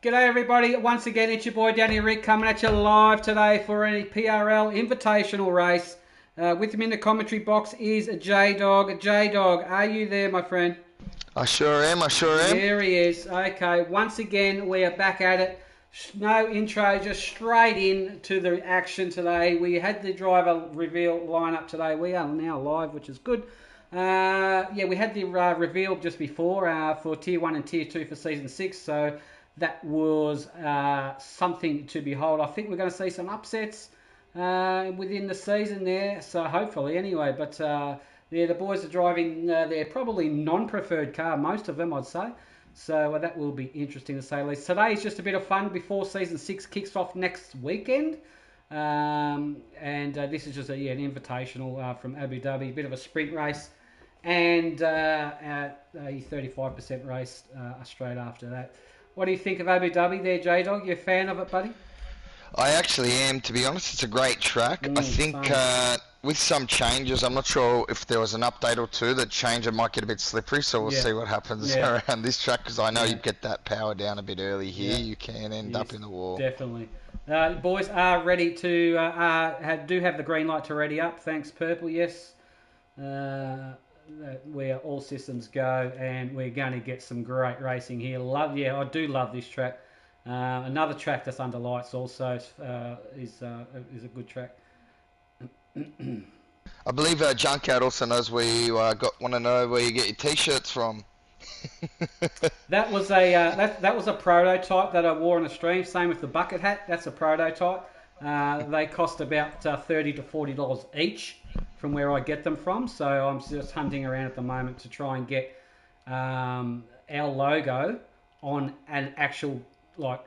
G'day everybody, once again it's your boy Danny Rick coming at you live today for a PRL Invitational race. With him in the commentary box is J-Dog. J-Dog, are you there my friend? I sure am. There he is. Okay, once again we are back at it. No intro, just straight in to the action today. We had the driver reveal lineup today. We are now live, which is good. Yeah, we had the reveal just before for Tier 1 and Tier 2 for Season 6, so that was something to behold. I think we're going to see some upsets within the season there, so hopefully anyway. But yeah, the boys are driving their probably non-preferred car, most of them I'd say. So that will be interesting to say the least. Today is just a bit of fun before Season 6 kicks off next weekend. And this is just an invitational from Abu Dhabi, a bit of a sprint race. And a 35% race straight after that. What do you think of Abu Dhabi there, J-Dog? You a fan of it, buddy? I actually am, to be honest. It's a great track. I think with some changes, I'm not sure if there was an update or two that changed. It might get a bit slippery, so we'll see what happens around this track, because I know you get that power down a bit early here. You can end up in the wall. Definitely. Boys are ready to do have the green light to ready up. Thanks, Purple. Yes. We are all systems go, and we're going to get some great racing here. I do love this track. Another track that's under lights also is a good track. I believe Junkyard also knows where you want to know where you get your t-shirts from. That was a that was a prototype that I wore on the stream. Same with the bucket hat. That's a prototype. They cost about $30 to $40 each from where I get them from. So I'm just hunting around at the moment to try and get our logo on an actual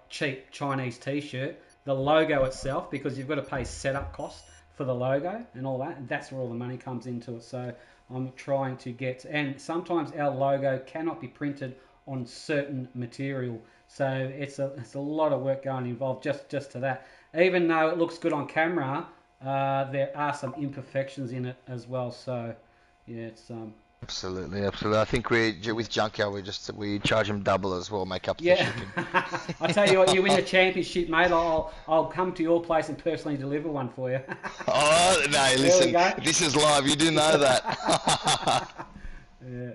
cheap Chinese t-shirt. The logo itself, because you've got to pay setup costs for the logo and all that. And that's where all the money comes into it. So I'm trying to get, and sometimes our logo cannot be printed on certain material. So it's a lot of work going involved just to that. Even though it looks good on camera, there are some imperfections in it as well. So yeah, it's Absolutely. I think with Junkyard we charge them double as well, make up for shipping. I tell you what, you win a championship, mate. I'll come to your place and personally deliver one for you. Oh no! Listen, this is live. You do know that. Yeah.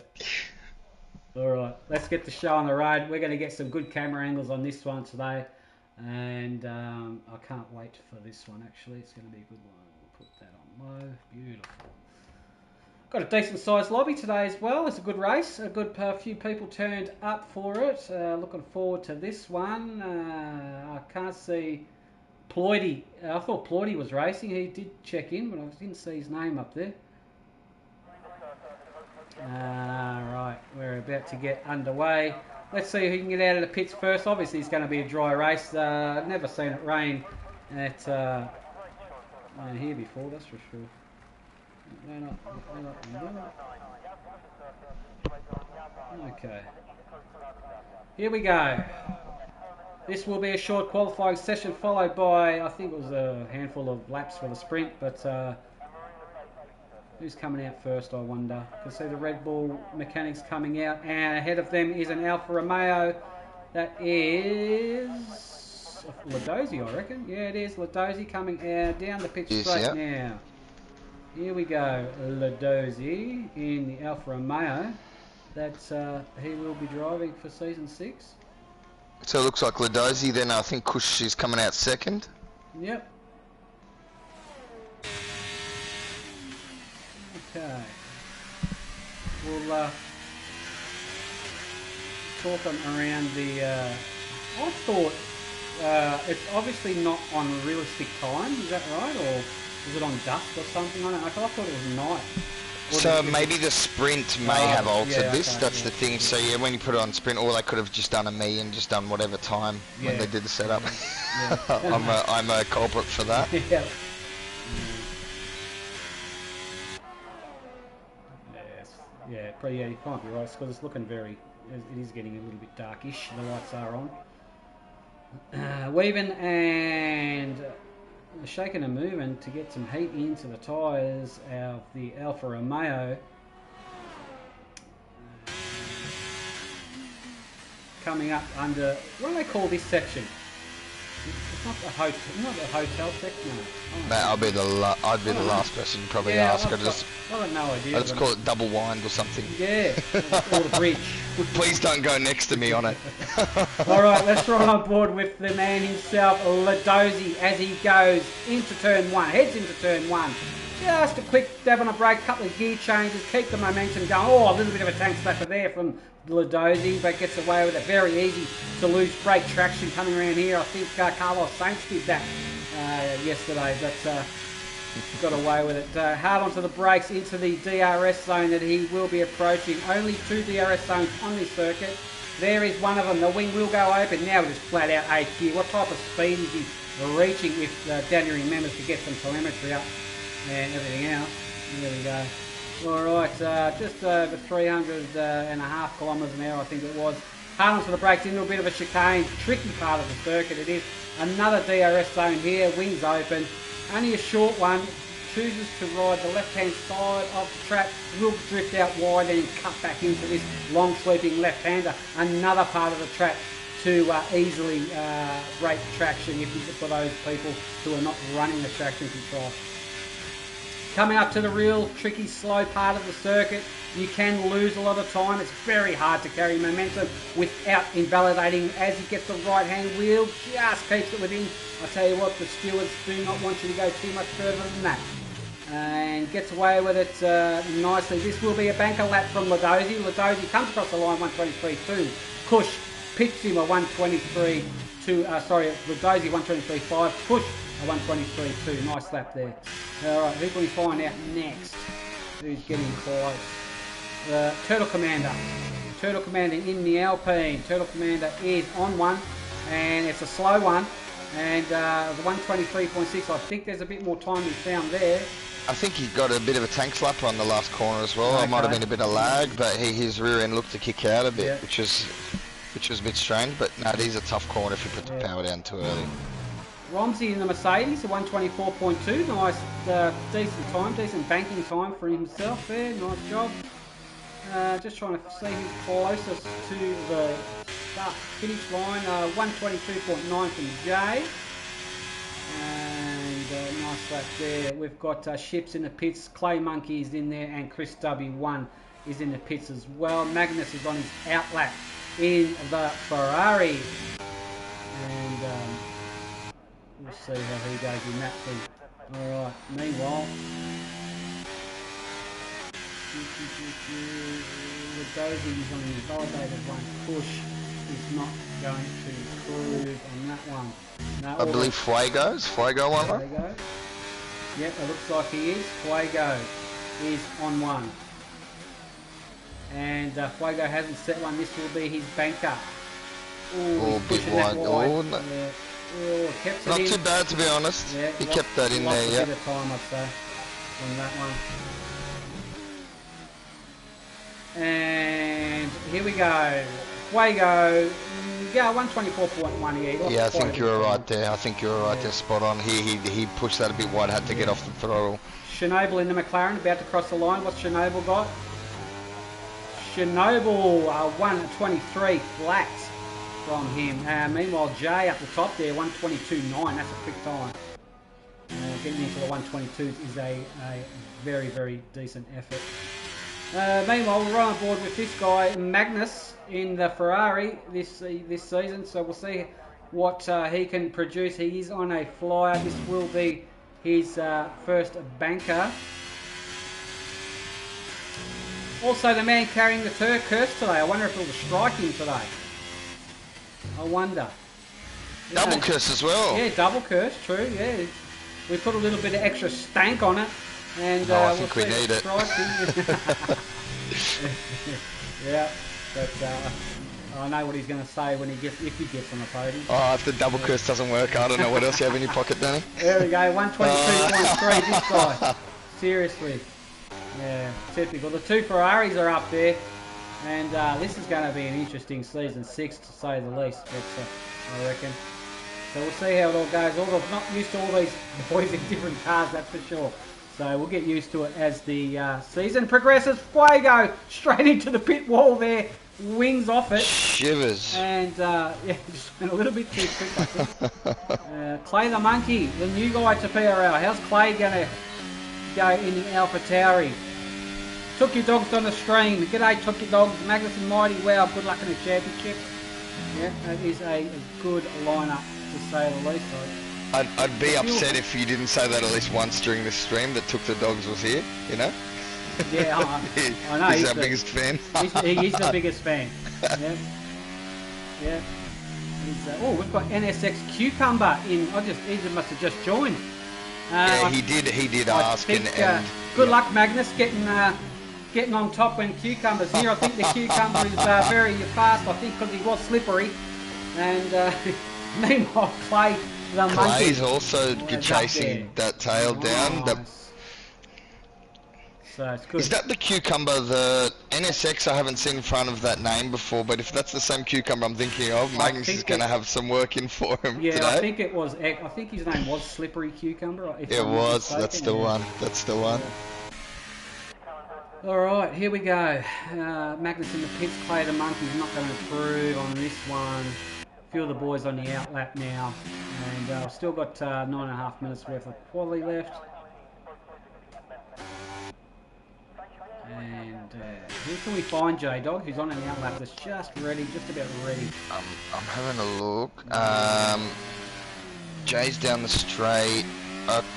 All right, let's get the show on the road. We're going to get some good camera angles on this one today, and I can't wait for this one. Actually, it's going to be a good one. We'll put that on low. Beautiful. Got a decent sized lobby today as well. It's a good race. A good few people turned up for it. Looking forward to this one. I can't see Ploidy. I thought Ploidy was racing. He did check in, but I didn't see his name up there. Right, we're about to get underway. Let's see who can get out of the pits first. Obviously, it's going to be a dry race. I've never seen it rain at here before, that's for sure. Okay. Here we go. This will be a short qualifying session followed by, I think it was a handful of laps for the sprint, but who's coming out first, I wonder? You can see the Red Bull mechanics coming out, and ahead of them is an Alfa Romeo. That is Ladozi, I reckon. Yeah, it is Ladozi coming down the pitch straight now. Here we go, Ladozi in the Alfa Romeo. That's he will be driving for Season 6. So it looks like Ladozi, then I think Kush is coming out second. Yep. Okay. We'll talk around the... I thought it's obviously not on realistic time, is that right? Or is it on dusk or something? I don't know. I thought it was night. So maybe the sprint may have altered this. That's the thing. So yeah, when you put it on sprint, or they could have just done a me and just done whatever time when they did the setup. I'm a culprit for that. Yeah, you can't be right because it's looking very. It is getting a little bit darkish. The lights are on. Weaving and shaking and moving to get some heat into the tyres of the Alfa Romeo. coming up under, what do they call this section? It's not the hotel section. Mate, I'd be the last person you probably ask. I've got no idea. I'll just call it double wind or something. Yeah, or the bridge. Please don't go next to me on it. All right, let's run on board with the man himself, Ladozi, as he goes into turn 1, heads into turn 1. Just a quick dab on a brake, couple of gear changes, keep the momentum going. Oh, a little bit of a tank slapper there from Ladozi, but gets away with it. Very easy to lose brake traction coming around here. I think Carlos Sainz did that yesterday, but got away with it. Hard onto the brakes into the DRS zone that he will be approaching. Only 2 DRS zones on this circuit. There is one of them. The wing will go open. Now we're just flat out AQ. What type of speed is he reaching if Danny remembers to get some telemetry up and everything else? There we go. Alright, just over 300.5 kilometres an hour, I think it was. Hard onto the brakes into a bit of a chicane. Tricky part of the circuit it is. Another DRS zone here. Wings open. Only a short one. Chooses to ride the left-hand side of the track. Will drift out wide and cut back into this long sweeping left-hander. Another part of the track to easily break traction for those people who are not running the traction control. Coming up to the real tricky, slow part of the circuit, you can lose a lot of time. It's very hard to carry momentum without invalidating. As he gets the right-hand wheel, just keeps it within. I tell you what, the stewards do not want you to go too much further than that. And gets away with it nicely. This will be a banker lap from Ladozi. Ladozi comes across the line 123.2. Push pits him a 123 to, Ladozi 123.5. Push a 123.2. Nice lap there. Alright, who can we find out next? Who's getting close? Turtle Commander. Turtle Commander in the Alpine. Turtle Commander is on one, and it's a slow one. And the 123.6, I think there's a bit more time we found there. I think he got a bit of a tank slapper on the last corner as well. Okay. There might have been a bit of lag, but his rear end looked to kick out a bit, yeah. which was a bit strange. But no, it is a tough corner if you put the power down too early. Romsey in the Mercedes, a 124.2. Nice, decent time, decent banking time for himself there. Nice job. Just trying to see who's closest to the start finish line. 122.9 from Jay. And nice lap there. We've got Ships in the pits, Clay Monkey is in there, and Chris W1 is in the pits as well. Magnus is on his out lap in the Ferrari. And we'll see how he goes in that thing. Alright, meanwhile, Ladozi is on the validated one. Push is not going to improve on that one. No, I believe Fuego's. Fuego on one? Fuego. Yep, it looks like he is. Fuego is on one. And Fuego hasn't set one. This will be his banker. Oh, bit wide. Oh, no. Yeah. Oh, kept it not in. Too bad, to be honest. Yeah, he kept that in there, yeah. A bit of time, I'd say, on that one. And here we go. Fuego. Yeah, 124.1 here. Yeah, I think you were right there. I think you were right there, spot on. He pushed that a bit wide, had to get off the throttle. Chernobyl in the McLaren, about to cross the line. What's Chernobyl got? Chernobyl 123 flat from him. Meanwhile, Jay up the top there, 122.9. That's a quick time. Getting into the 122s is a very, very decent effort. Meanwhile, we're right on board with this guy, Magnus, in the Ferrari this season. So we'll see what he can produce. He is on a flyer. This will be his first banker. Also, the man carrying the curse today. I wonder if it will strike him today. I wonder. Double curse as well. Yeah, double curse, true, yeah. We put a little bit of extra stank on it. And I think we need it. Yeah, but I know what he's going to say when if he gets on the podium. Oh, if the double curse doesn't work, I don't know what else you have in your pocket, Danny. There we go, 122.3, this guy. Seriously. Yeah, typical. The two Ferraris are up there, and this is going to be an interesting season 6 to say the least, but I reckon. So we'll see how it all goes. I'm not used to all these boys in different cars, that's for sure. So we'll get used to it as the season progresses. Fuego straight into the pit wall there. Wings off it. Shivers. And, yeah, just went a little bit too quick, I think. Clay the Monkey, the new guy to PRL. How's Clay going to go in the Alpha Tauri? Took your dogs on the stream. G'day, took your dogs. Magnus and Mighty, wow, good luck in the championship. Yeah, that is a good lineup, to say the least. I'd be upset if you didn't say that at least once during the stream that Took the Dogs was here, you know? Yeah, I know. He's our biggest fan. He's the biggest fan. Yeah. Yeah. Oh, we've got NSX Cucumber in. He must have just joined. Yeah, he did ask. Good luck, Magnus, getting on top when Cucumber's here. I think the Cucumber is very fast, I think, because he was slippery. And meanwhile, Clay, the monkey. Clay's also chasing that tail down. So it's good. Is that the Cucumber, the NSX? I haven't seen in front of that name before, but if that's the same Cucumber I'm thinking of, Magnus is going to have some work in for him today. I think it was. I think his name was Slippery Cucumber. It was. That's the one. That's the one. All right, here we go. Magnus in the pits. Clay the Monkey's not going to improve on this one. A few of the boys on the outlap now, and I've still got 9.5 minutes worth of quality left. And who can we find, J-Dog, who's on an outlap that's just ready, just about ready? I'm having a look. Jay's down the straight.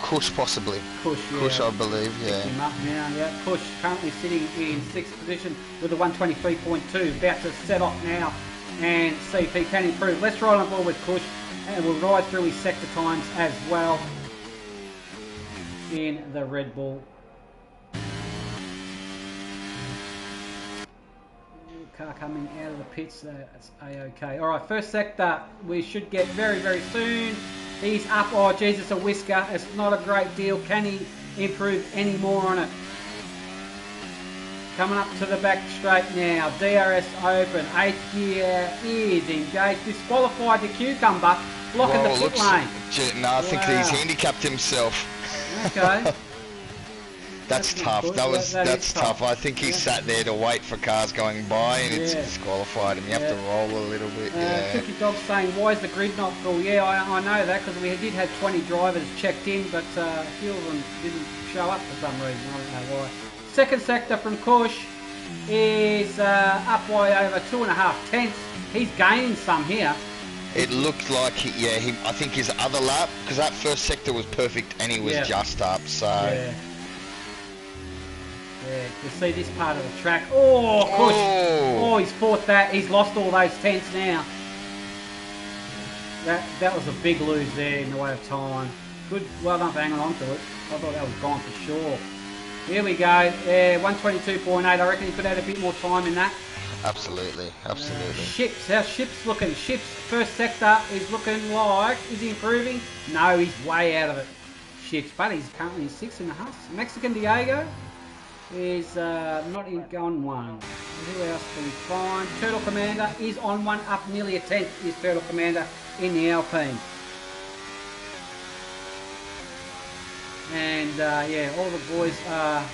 Kush possibly. Kush, yeah. Kush, I believe, yeah. Him up now, yeah. Kush currently sitting in 6th position with a 123.2. About to set off now and see if he can improve. Let's ride on board with Kush, and we'll ride through his sector times as well in the Red Bull. Car coming out of the pits, that's a-okay. Alright, first sector we should get very, very soon. He's up. Oh, Jesus, a whisker. It's not a great deal. Can he improve any more on it? Coming up to the back straight now. DRS open. 8th gear is engaged. Disqualified the Cucumber. Blocking the pit lane. No, I think he's handicapped himself. Okay. That's tough. That's tough. I think he sat there to wait for cars going by, and it's disqualified him. You have to roll a little bit. Cookie Dog saying, why is the grid not full? Yeah, I know that, because we did have 20 drivers checked in, but a few of them didn't show up for some reason. I don't know why. Second sector from Kush is up by over 2.5 tenths. He's gaining some here. It looked like, I think his other lap, because that first sector was perfect, and he was just up, so... Yeah, you see this part of the track. Oh, Kush. Oh, he's fought that. He's lost all those tenths now. That was a big lose there in the way of time. Good, well done for hanging on to it. I thought that was gone for sure. Here we go. Yeah, 122.8. I reckon he could add a bit more time in that. Absolutely, absolutely. Ships, how's Ships looking? Ships, first sector is looking like, is he improving? No, he's way out of it. Ships, but he's currently 6.5. Mexican Diego is not on one. Who else can we find? Turtle Commander is on one, up nearly a tenth is Turtle Commander in the Alpine. And yeah, all the boys are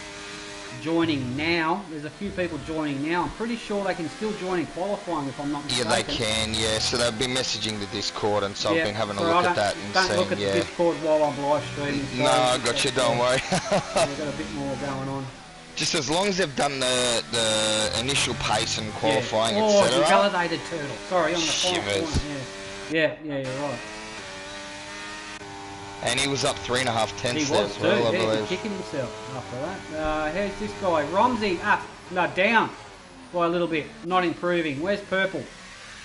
joining now. There's a few people joining now. I'm pretty sure they can still join in qualifying if I'm not mistaken. Yeah, they can, yeah. So they've been messaging the Discord, and so I've been having a look at that and don't seeing, look at the Discord while I'm live streaming. So no, I got you, don't worry. We've got a bit more going on. Just as long as they've done the initial pace and qualifying, etc. etc. Oh, validated Turtle. Sorry, on the Shivers. Yeah, you're right. And he was up 3.5 tenths there as well, I believe. He's kicking himself after that. Here's this guy, Romsey, up, no, down by a little bit, not improving. Where's Purple?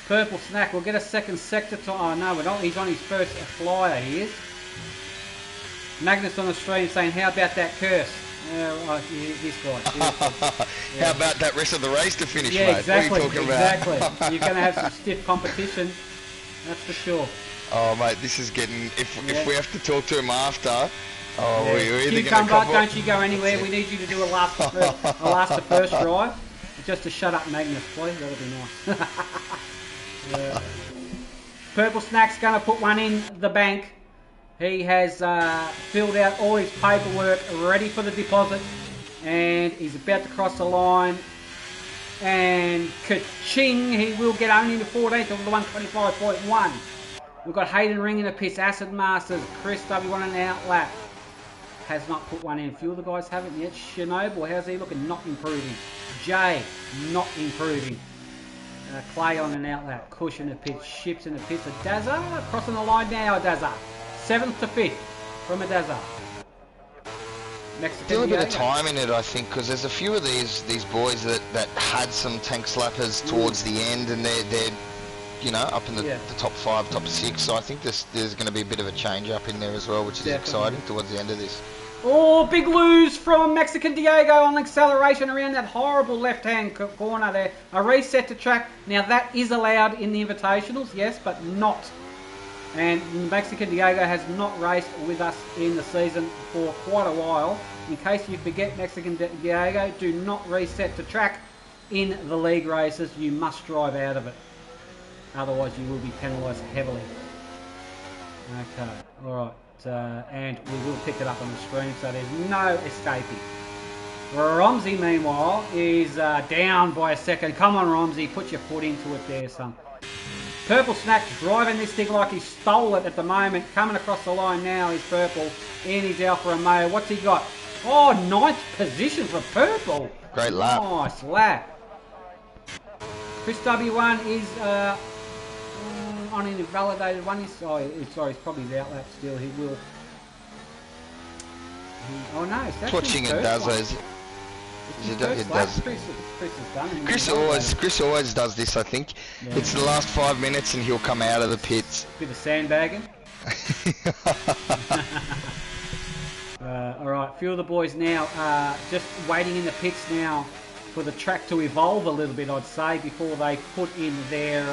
Purple Snack, we'll get a second sector time. Oh, no, we're not. He's on his first flyer, he is. Magnus on the stream saying, how about that curse? This guy. How about that rest of the race to finish, mate? Exactly, what are you talking about? Exactly. You're going to have some stiff competition, that's for sure. Oh, mate, this is getting... If we have to talk to him after... Oh, we're either going to cover... Don't you go anywhere. We need you to do a last to first drive. Just to shut up Magnus, please. That would be nice. Purple Snack's going to put one in the bank. He has filled out all his paperwork, ready for the deposit, and he's about to cross the line. And ka-ching, he will get only the 14th of the 125.1. We've got Hayden Ring in the pits, Acid Masters, Chris W1 an outlap. Has not put one in. A few of the guys haven't yet. Chernobyl, how's he looking? Not improving. Jay, not improving. Clay on an outlap. Cush in the pits. Ships in the pits. Adaza crossing the line now. Adaza. 7th to 5th from Adaza. Still a bit of time in it, I think, because there's a few of these boys that had some tank slappers towards the end, and they're you know, up in the top 5, top 6. So I think there's going to be a bit of a change up in there as well, which is exciting towards the end of this. Oh, big lose from Mexican Diego on acceleration around that horrible left-hand corner there. A reset to track. Now, that is allowed in the Invitationals, yes, but not. And Mexican Diego has not raced with us in the season for quite a while. In case you forget, Mexican Diego, do not reset to track in the league races. You must drive out of it. Otherwise, you will be penalised heavily. Okay, all right. And we will pick it up on the screen, so there's no escaping. Romsey, meanwhile, is down by a second. Come on, Romsey, put your foot into it there, son. Purple Snack driving this thing like he stole it at the moment. Coming across the line now is Purple in his Alfa Romeo. What's he got? Oh, 9th position for Purple. Great lap. Nice lap. Chris W1 is on an invalidated one. Sorry, he's probably the outlap still. He will. Oh no, it's actually watching it does those. Chris always does this, I think. Yeah. It's the last 5 minutes and he'll come out of the pits. Bit of sandbagging. Alright, a few of the boys now just waiting in the pits now for the track to evolve a little bit, I'd say, before they put in their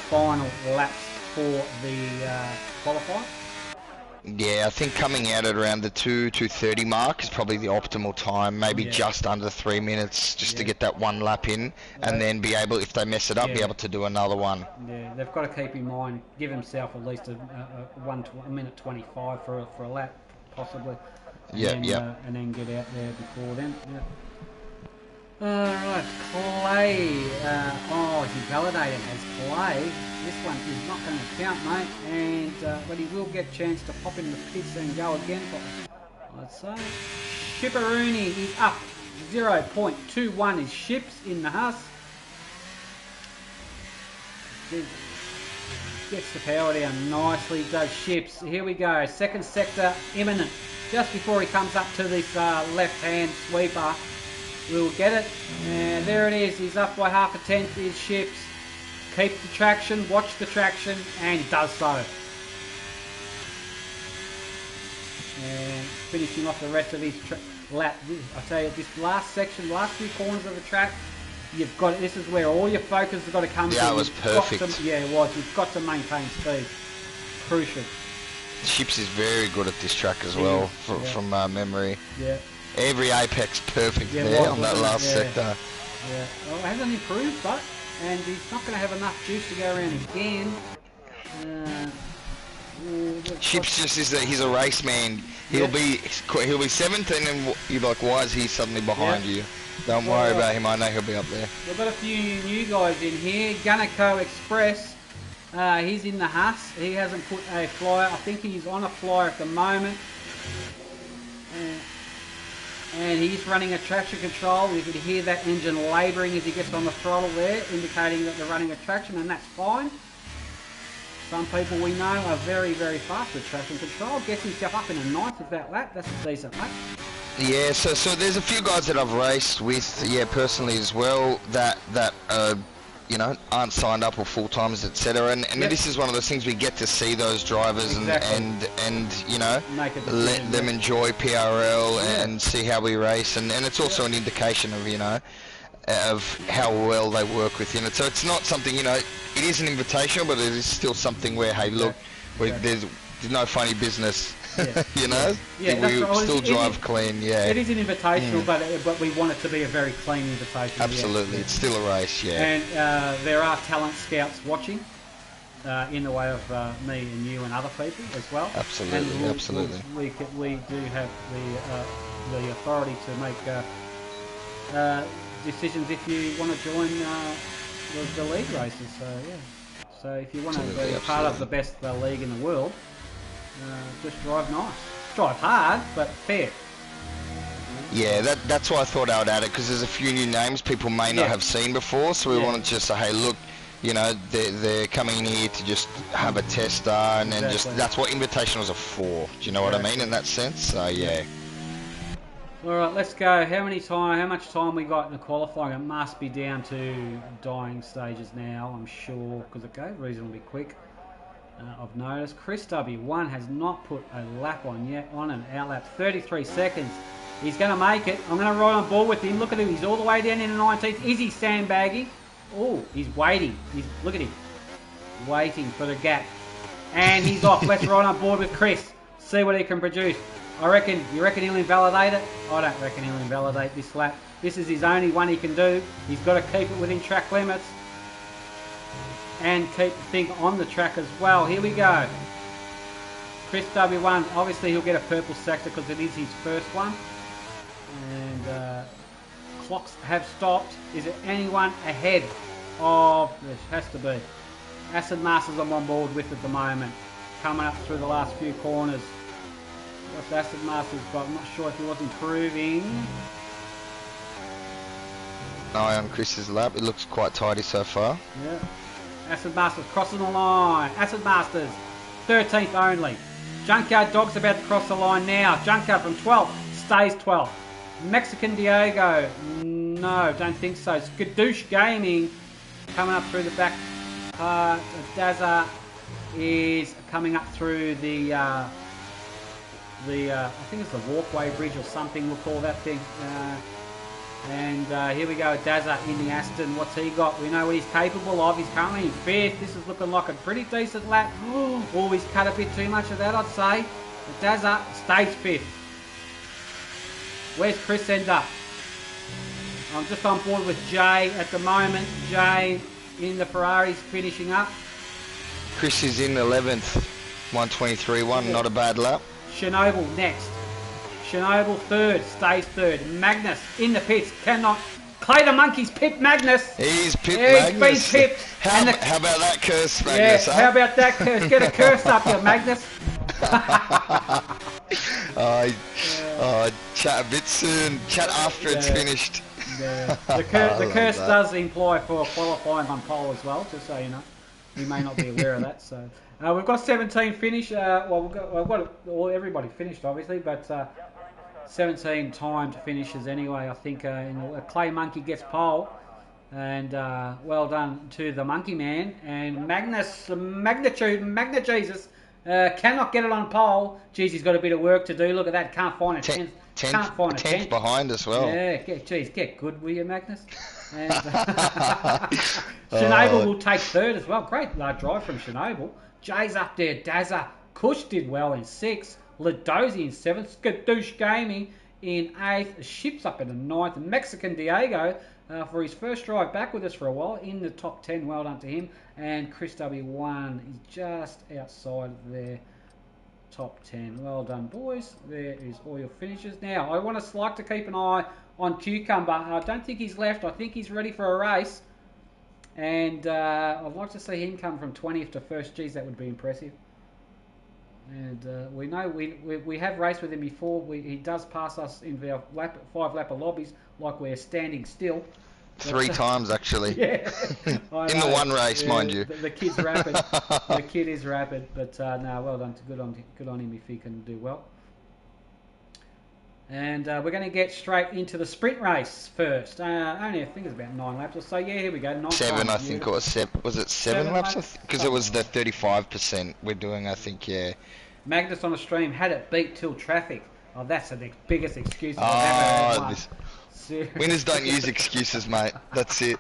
final laps for the qualifier. Yeah, I think coming out at around the 2:30 mark is probably the optimal time. Maybe just under 3 minutes, just to get that one lap in, and then be able, if they mess it up, be able to do another one. Yeah, they've got to keep in mind, give himself at least a minute 25 for a lap, possibly. And then get out there before then. Yep. Alright, Clay. He validated as Clay. This one is not going to count, mate. And but he will get a chance to pop in the pits and go again. I'd say Shipperoonie is up 0.21. Is Ships in the Huss. Gets the power down nicely. Does Ships. Here we go. Second sector imminent. Just before he comes up to this left-hand sweeper. We'll get it, and there it is. He's up by half a tenth. His Ships. Keep the traction, watch the traction, and does so. And finishing off the rest of his lap. I tell you, this last section, last few corners of the track, you've got. This is where all your focus has got to come. Yeah, it was perfect. It was. You've got to maintain speed. Crucial. Ships is very good at this track as well, from memory. Yeah. Every apex perfect there on that last sector. Yeah. Well, it hasn't improved, but he's not going to have enough juice to go around again. Ships just is that he's a race man. He'll be 7th, and then you're like, why is he suddenly behind you? Don't worry about him. I know he'll be up there. We've got a few new guys in here. Gunnaco Express. He's in the Huss. He hasn't put a flyer. I think he's on a flyer at the moment. And he's running a traction control. You can hear that engine labouring as he gets on the throttle there, indicating that they're running a traction, and that's fine. Some people we know are very, very fast with traction control. Gets himself up in a 9th of that lap. That's a decent lap. Yeah, so there's a few guys that I've raced with, personally as well, that aren't signed up or full-timers, etc. And this is one of those things we get to see those drivers and let them enjoy PRL and see how we race, and it's also an indication of of how well they work with it. So it's not something, it is an invitation, but it is still something where, hey, look, there's no funny business. We still drive clean. It is an invitational, but we want it to be a very clean invitation. Absolutely, it's still a race. And there are talent scouts watching. in the way of me and you and other people as well. Absolutely, and absolutely. We do have the authority to make decisions if you want to join the league races. So yeah. So if you want to be part of the best league in the world, just drive nice. Drive hard, but fair. Yeah, that's why I thought I would add it, because there's a few new names people may not have seen before, so we wanted to just say, hey, look, you know, they're coming in here to just have a tester, and then just that's what invitationals are for. Do you know what I mean in that sense? So yeah. All right, let's go. How much time we got in the qualifying? It must be down to dying stages now, I'm sure, because it goes reasonably quick. I've noticed Chris W1 has not put a lap on yet, on an outlap, 33 seconds. He's going to make it. I'm going to ride on board with him. Look at him. He's all the way down in the 19th. Is he sandbagging? Oh, he's waiting. Look at him. Waiting for the gap. And he's off. Let's ride on board with Chris. See what he can produce. You reckon he'll invalidate it? I don't reckon he'll invalidate this lap. This is his only one he can do. He's got to keep it within track limits. And keep the thing on the track as well. Here we go. Chris W1. Obviously he'll get a purple sector because it is his first one. And clocks have stopped. Is there anyone ahead of... There has to be. Acid Masters I'm on board with at the moment. Coming up through the last few corners. What's Acid Masters got? I'm not sure if he was improving. Eye on Chris's lap. It looks quite tidy so far. Yeah. Acid Masters crossing the line. Acid Masters 13th only. Junkyard Dog's about to cross the line now. Junkyard from 12th stays 12th. Mexican Diego, no, don't think so. Skadoosh Gaming coming up through the back part. Dazza is coming up through the I think it's the walkway bridge or something, we'll call that thing. And here we go, Dazza in the Aston. What's he got? We know what he's capable of. He's currently in 5th. This is looking like a pretty decent lap. Oh, he's cut a bit too much of that, I'd say. But Dazza stays 5th. Where's Chris end up? I'm just on board with Jay at the moment. Jay in the Ferraris finishing up. Chris is in 11th, 123.1, not a bad lap. Chernobyl next. Chernobyl 3rd, stays 3rd. Magnus in the pits, cannot. Clay the Monkey's pipped Magnus. He's pipped Magnus. He's been pipped. How about that curse, Magnus? Yeah, how about that curse? Get a curse up here, Magnus. Chat a bit soon. Chat after it's finished. Yeah. The curse does imply for qualifying on pole as well, just so you know. You may not be aware of that. So we've got 17 finish. Everybody finished obviously, but 17 timed finishes anyway. I think Clay Monkey gets pole, and well done to the Monkey Man and Magnus Magna-Jesus. Cannot get it on pole. Geez, he's got a bit of work to do. Look at that. Can't find a 10th. Can't find a 10th behind as well. Yeah, get good, will you, Magnus? And Chernobyl will take 3rd as well. Great drive from Chernobyl. Jay's up there. Dazza. Kush did well in 6th. Ladozi in 7th. Skadoosh Gaming in 8th. Ships up in the 9th. Mexican Diego for his first drive back with us for a while in the top 10. Well done to him. And Chris W1 is just outside their top 10. Well done, boys. There is all your finishes. Now, I like to keep an eye on Cucumber. I don't think he's left. I think he's ready for a race. And I'd like to see him come from 20th to 1st. Geez, that would be impressive. And we know we have raced with him before. He does pass us in our 5-lapper lobbies like we're standing still. 3 times actually. Yeah. In the one race, mind you. The kid's rapid. The kid is rapid, but no, well done. Good on him if he can do well. And we're going to get straight into the sprint race first. Only I think it's about 9 laps or so. Yeah, here we go. 7, I think it was 7. Was it 7 laps? Because it was the 35% we're doing, I think. Yeah. Magnus on the stream had it beat till traffic. Oh, that's the biggest excuse I've ever had. Winners don't use excuses, mate. That's it.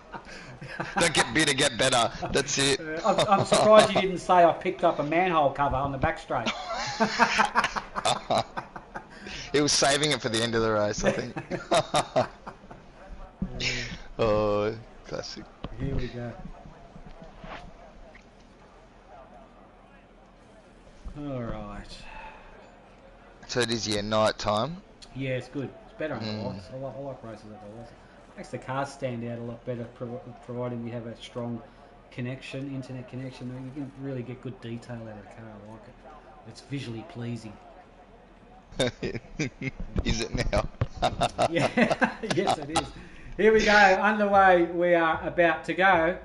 Don't get bitter, get better. That's it. I'm surprised you didn't say I picked up a manhole cover on the back straight. He was saving it for the end of the race, I think. Oh, classic. Here we go. All right. So it is, yeah, night time. Yeah, it's good. It's better on the lights. I like races at the lights. Makes the cars stand out a lot better, providing we have a strong connection, internet connection. You can really get good detail out of the car. I like it. It's visually pleasing. Is it now? Yeah, yes it is. Here we go, underway. We are about to go.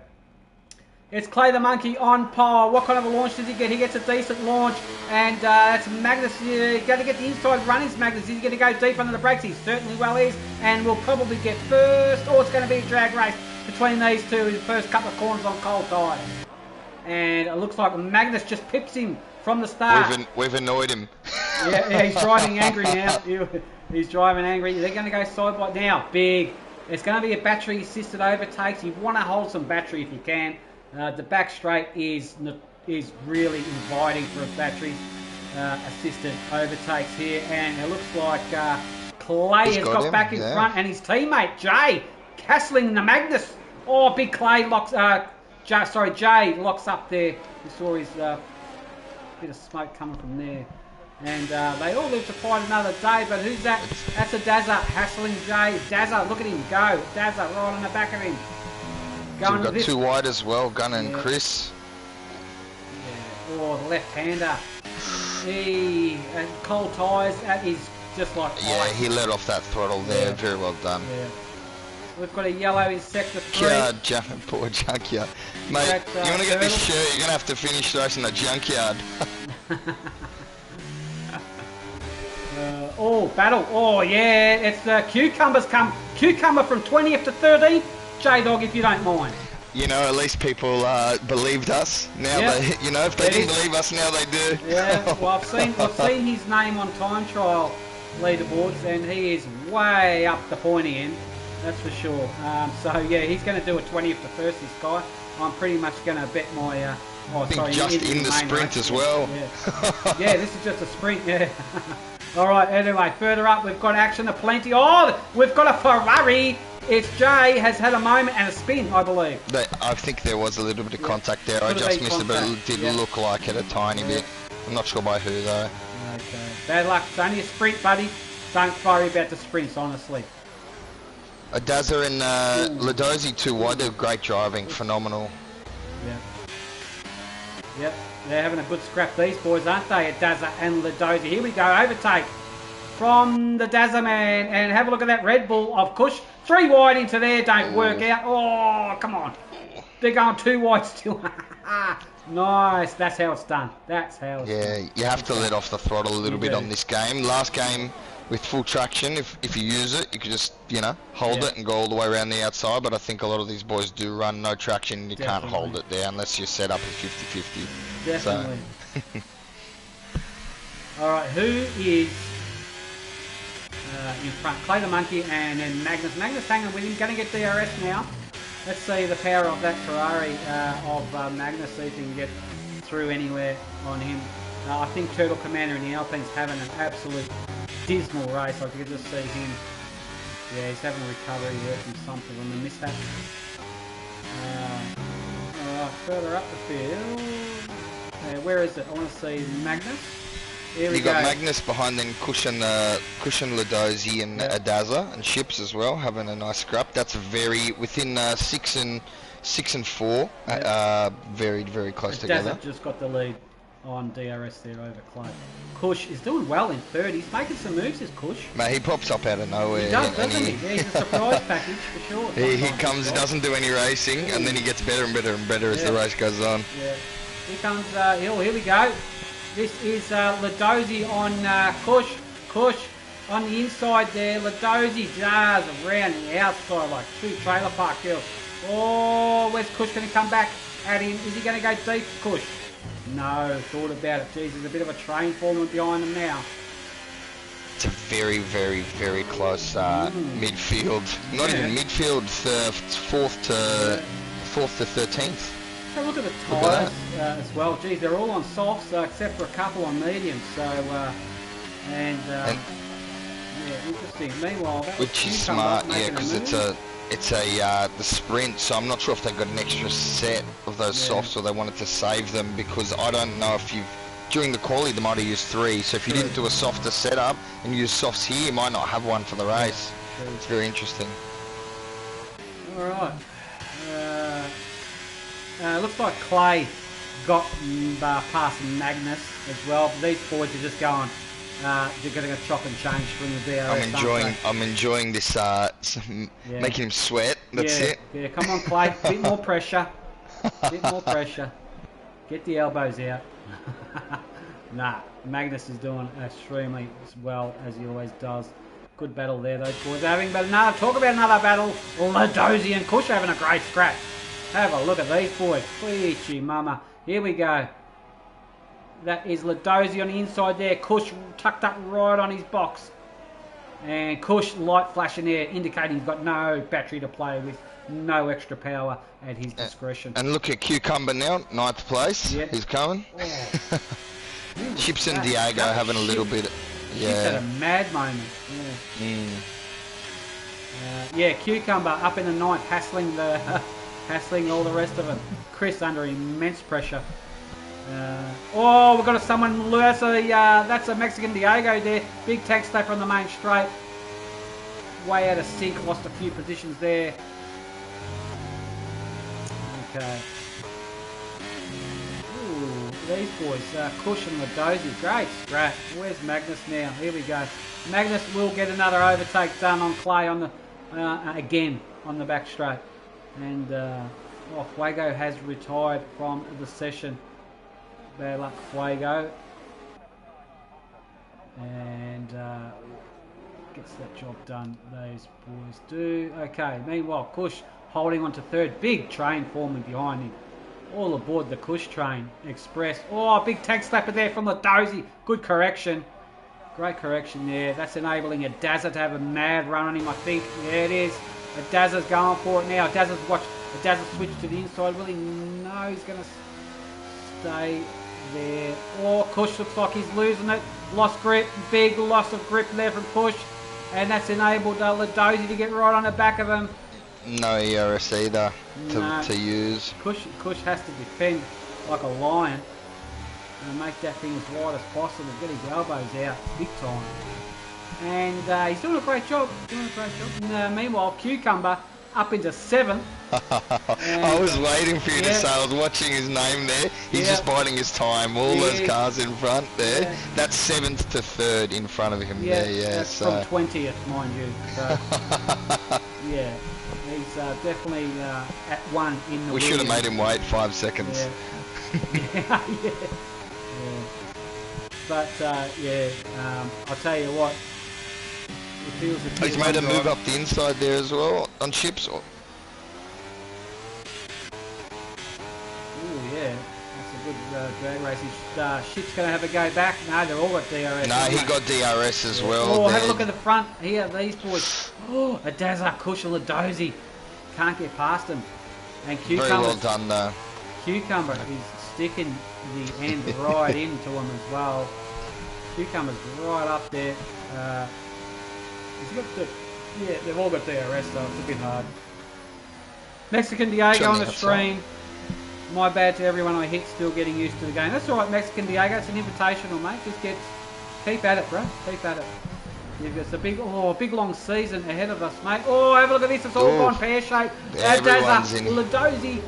It's Clay the Monkey on pole. What kind of a launch does he get? He gets a decent launch, and that's Magnus. Got to get the inside runnings, Magnus. Is he going to go deep under the brakes? He certainly well is, and will probably get first. Or it's going to be a drag race between these two in the first couple of corners on cold tires. And it looks like Magnus just pips him from the start. We've annoyed him. Yeah, he's driving angry now. He's driving angry. They're going to go side by now. Big. It's going to be a battery-assisted overtakes. You want to hold some battery if you can. The back straight is really inviting for a battery-assisted overtakes here, and it looks like Clay has got back in front, and his teammate Jay castling the Magnus. Oh, big Clay locks. Jay locks up there. We saw his bit of smoke coming from there. And they all live to fight another day, but who's that? That's a Dazza hassling Jay. Dazza, look at him go. Dazza right on the back of him. So we've got two wide as well, Gunner and Chris. Yeah. Oh, the left-hander. Cold tyres, that is just like... Yeah, he let off that throttle there. Very well done. Yeah. We've got a yellow in sector 3. Poor junkyard. Mate, you want to get this shirt, you're going to have to finish racing the junkyard. Battle. Oh, yeah. It's Cucumbers come. Cucumber from 20th to 13th. J-Dog, if you don't mind. You know, at least people believed us. Now they, you know, if they didn't believe us, now they do. Yeah, well, I've seen his name on time trial leaderboards, and he is way up the pointy end. That's for sure. So yeah, he's going to do a 20th to 1st. This guy. I'm pretty much going to bet my. Just in the sprint as well. Yeah. Yeah, this is just a sprint. Yeah. All right. Anyway, further up, we've got action aplenty. Oh, we've got a Ferrari. It's Jay has had a moment and a spin, I believe. I think there was a little bit of contact there. I just missed it, but it did look like it a tiny bit. I'm not sure by who though. Okay. Bad luck. It's only a sprint, buddy. Don't worry about the sprints, honestly. Dazza and Ladozi too wide. They're great driving, phenomenal. Yeah. Yep, they're having a good scrap, these boys, aren't they? Dazza and Ladozi. Here we go, overtake from the Dazza man. And have a look at that Red Bull of Kush. 3 wide into there, don't work out. Oh, come on. They're going 2 wide still. Nice, that's how it's done. That's how it's done. You have to let off the throttle a little bit on this game. Last game, with full traction, if you use it, you could just, you know, hold it and go all the way around the outside, but I think a lot of these boys do run no traction and you can't hold it there unless you're set up at 50-50. Definitely. So. Alright, who is in front? Clay the Monkey and then Magnus. Magnus hanging with him, going to get DRS now. Let's see the power of that Ferrari of Magnus, see if he can get through anywhere on him. I think Turtle Commander and the Alpine's having an absolute dismal race. I could just see him. Yeah, he's having a recovery there from something on the mishap. Alright, further up the field. Where is it? I want to see Magnus. Here we go. You got Magnus behind, then Cushion Ladozi and Dazza and Ships as well, having a nice scrap. That's very within 6 and 4. Very very close together. Dazza just got the lead on DRS there over Clay. Kush is doing well in third. He's making some moves, this Kush. Mate, he pops up out of nowhere. He does, doesn't he? Yeah, he's a surprise package for sure. He comes, doesn't do any racing, and then he gets better and better and better as the race goes on. Yeah. Here comes Hill. Here we go. This is Ladozi on Kush. Kush on the inside there. Ladozi jars around the outside like 2 trailer park girls. Oh, where's Kush going to come back at him? Is he going to go deep, Kush? No, thought about it. Geez, there's a bit of a train forming behind them now. It's a very, very, very close midfield. Not even midfield, 4th to 13th. So look at the tyres as well. Geez, they're all on softs except for a couple on mediums. So, yeah, interesting. Meanwhile, that which is smart, yeah, because it's the sprint, so I'm not sure if they've got an extra set of those softs or they wanted to save them, because I don't know if during the quali they might have used 3. So if you didn't do a softer setup and use softs here, you might not have one for the race. Yeah, it's very interesting. All right. Looks like Clay got past Magnus as well. These boys are just going. They're getting a chop and change from the DRS. I'm enjoying this. Making him sweat. That's it. Yeah, come on, Clay. Bit more pressure. Bit more pressure. Get the elbows out. Nah, Magnus is doing extremely well as he always does. Good battle there, those boys are having. But talk about another battle. Ladozi and Kush having a great scratch. Have a look at these boys. Peachy mama. Here we go. That is Ladozi on the inside there. Kush tucked up right on his box. And Kush light flashing there, indicating he's got no battery to play with. No extra power at his discretion. And look at Cucumber now, 9th place. Yep. He's coming. Oh. Chips and Diego having a little bit. Yeah. Chips had a mad moment. Yeah. Cucumber up in the 9th, hassling all the rest of them. Chris under immense pressure. We've got someone. That's a Mexican Diego there. Big tag slap on the main straight. Way out of sync. Lost a few positions there. Okay. Ooh, these boys. Kush and Ladozi. Great scratch. Where's Magnus now? Here we go. Magnus will get another overtake done on Clay on the again on the back straight. And Fuego has retired from the session. Bad luck, Fuego. And gets that job done. Those boys do. Okay, meanwhile, Kush holding on to 3rd. Big train forming behind him. All aboard the Kush train. Express. Oh, big tag slapper there from Ladozi. Good correction. Great correction there. That's enabling a Dazza to have a mad run on him, I think. Yeah, it is. A Dazza's going for it now. Dazza's switch to the inside. Will he? No, he's going to stay there. Oh, Kush looks like he's losing it. Lost grip. Big loss of grip there from Kush. And that's enabled Ladozi to get right on the back of him. No ERS either to use. Kush has to defend like a lion and make that thing as wide as possible. Get his elbows out big time. And he's doing a great job. Meanwhile, Cucumber up into 7th. I was waiting for you to say. I was watching his name there. He's just biding his time. All those cars in front there. Yeah. That's 7th to 3rd in front of him there. Yeah, that's from 20th, mind you. So, yeah, he's definitely at 1 in the We should have made him wait 5 seconds. Yeah. But, I'll tell you what. He's made a move up the inside there as well on Chips. Oh yeah, that's a good drag race. Ship's going to have a go back. No, they're all got DRS. No, he got DRS as well. Oh, have a look at the front here. These boys. Oh, a Dazza, Kush and Ladozi. Can't get past him. And Cucumber. Very well done though. Cucumber is sticking the end right into him as well. Cucumber's right up there. They've all got DRS, so it's a bit hard. Mexican Diego on the stream. My bad to everyone I hit, still getting used to the game. That's alright, Mexican Diego. It's an invitational, mate. Keep at it, bro. Keep at it. It's a big long season ahead of us, mate. Oh, have a look at this. It's all gone pear-shaped. Everyone's in. Ladozi.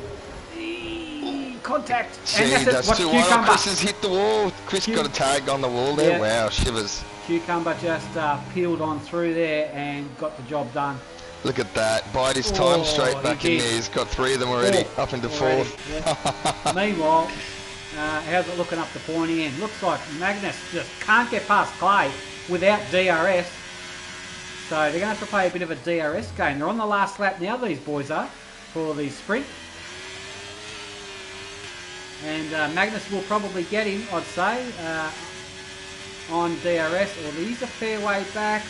Contact. Gee, and that's too wide. Chris has hit the wall. Chris got a tag on the wall there. Yeah. Wow, shivers. Cucumber just peeled on through there and got the job done. Look at that. Bide his time straight back in there. He's got 3 of them already up into 4th. Yeah. Meanwhile, how's it looking up the pointy end? Looks like Magnus just can't get past Clay without DRS. So they're going to have to play a bit of a DRS game. They're on the last lap now, these boys are, for the sprint. And Magnus will probably get him, I'd say, on DRS. Or he's a fair way back.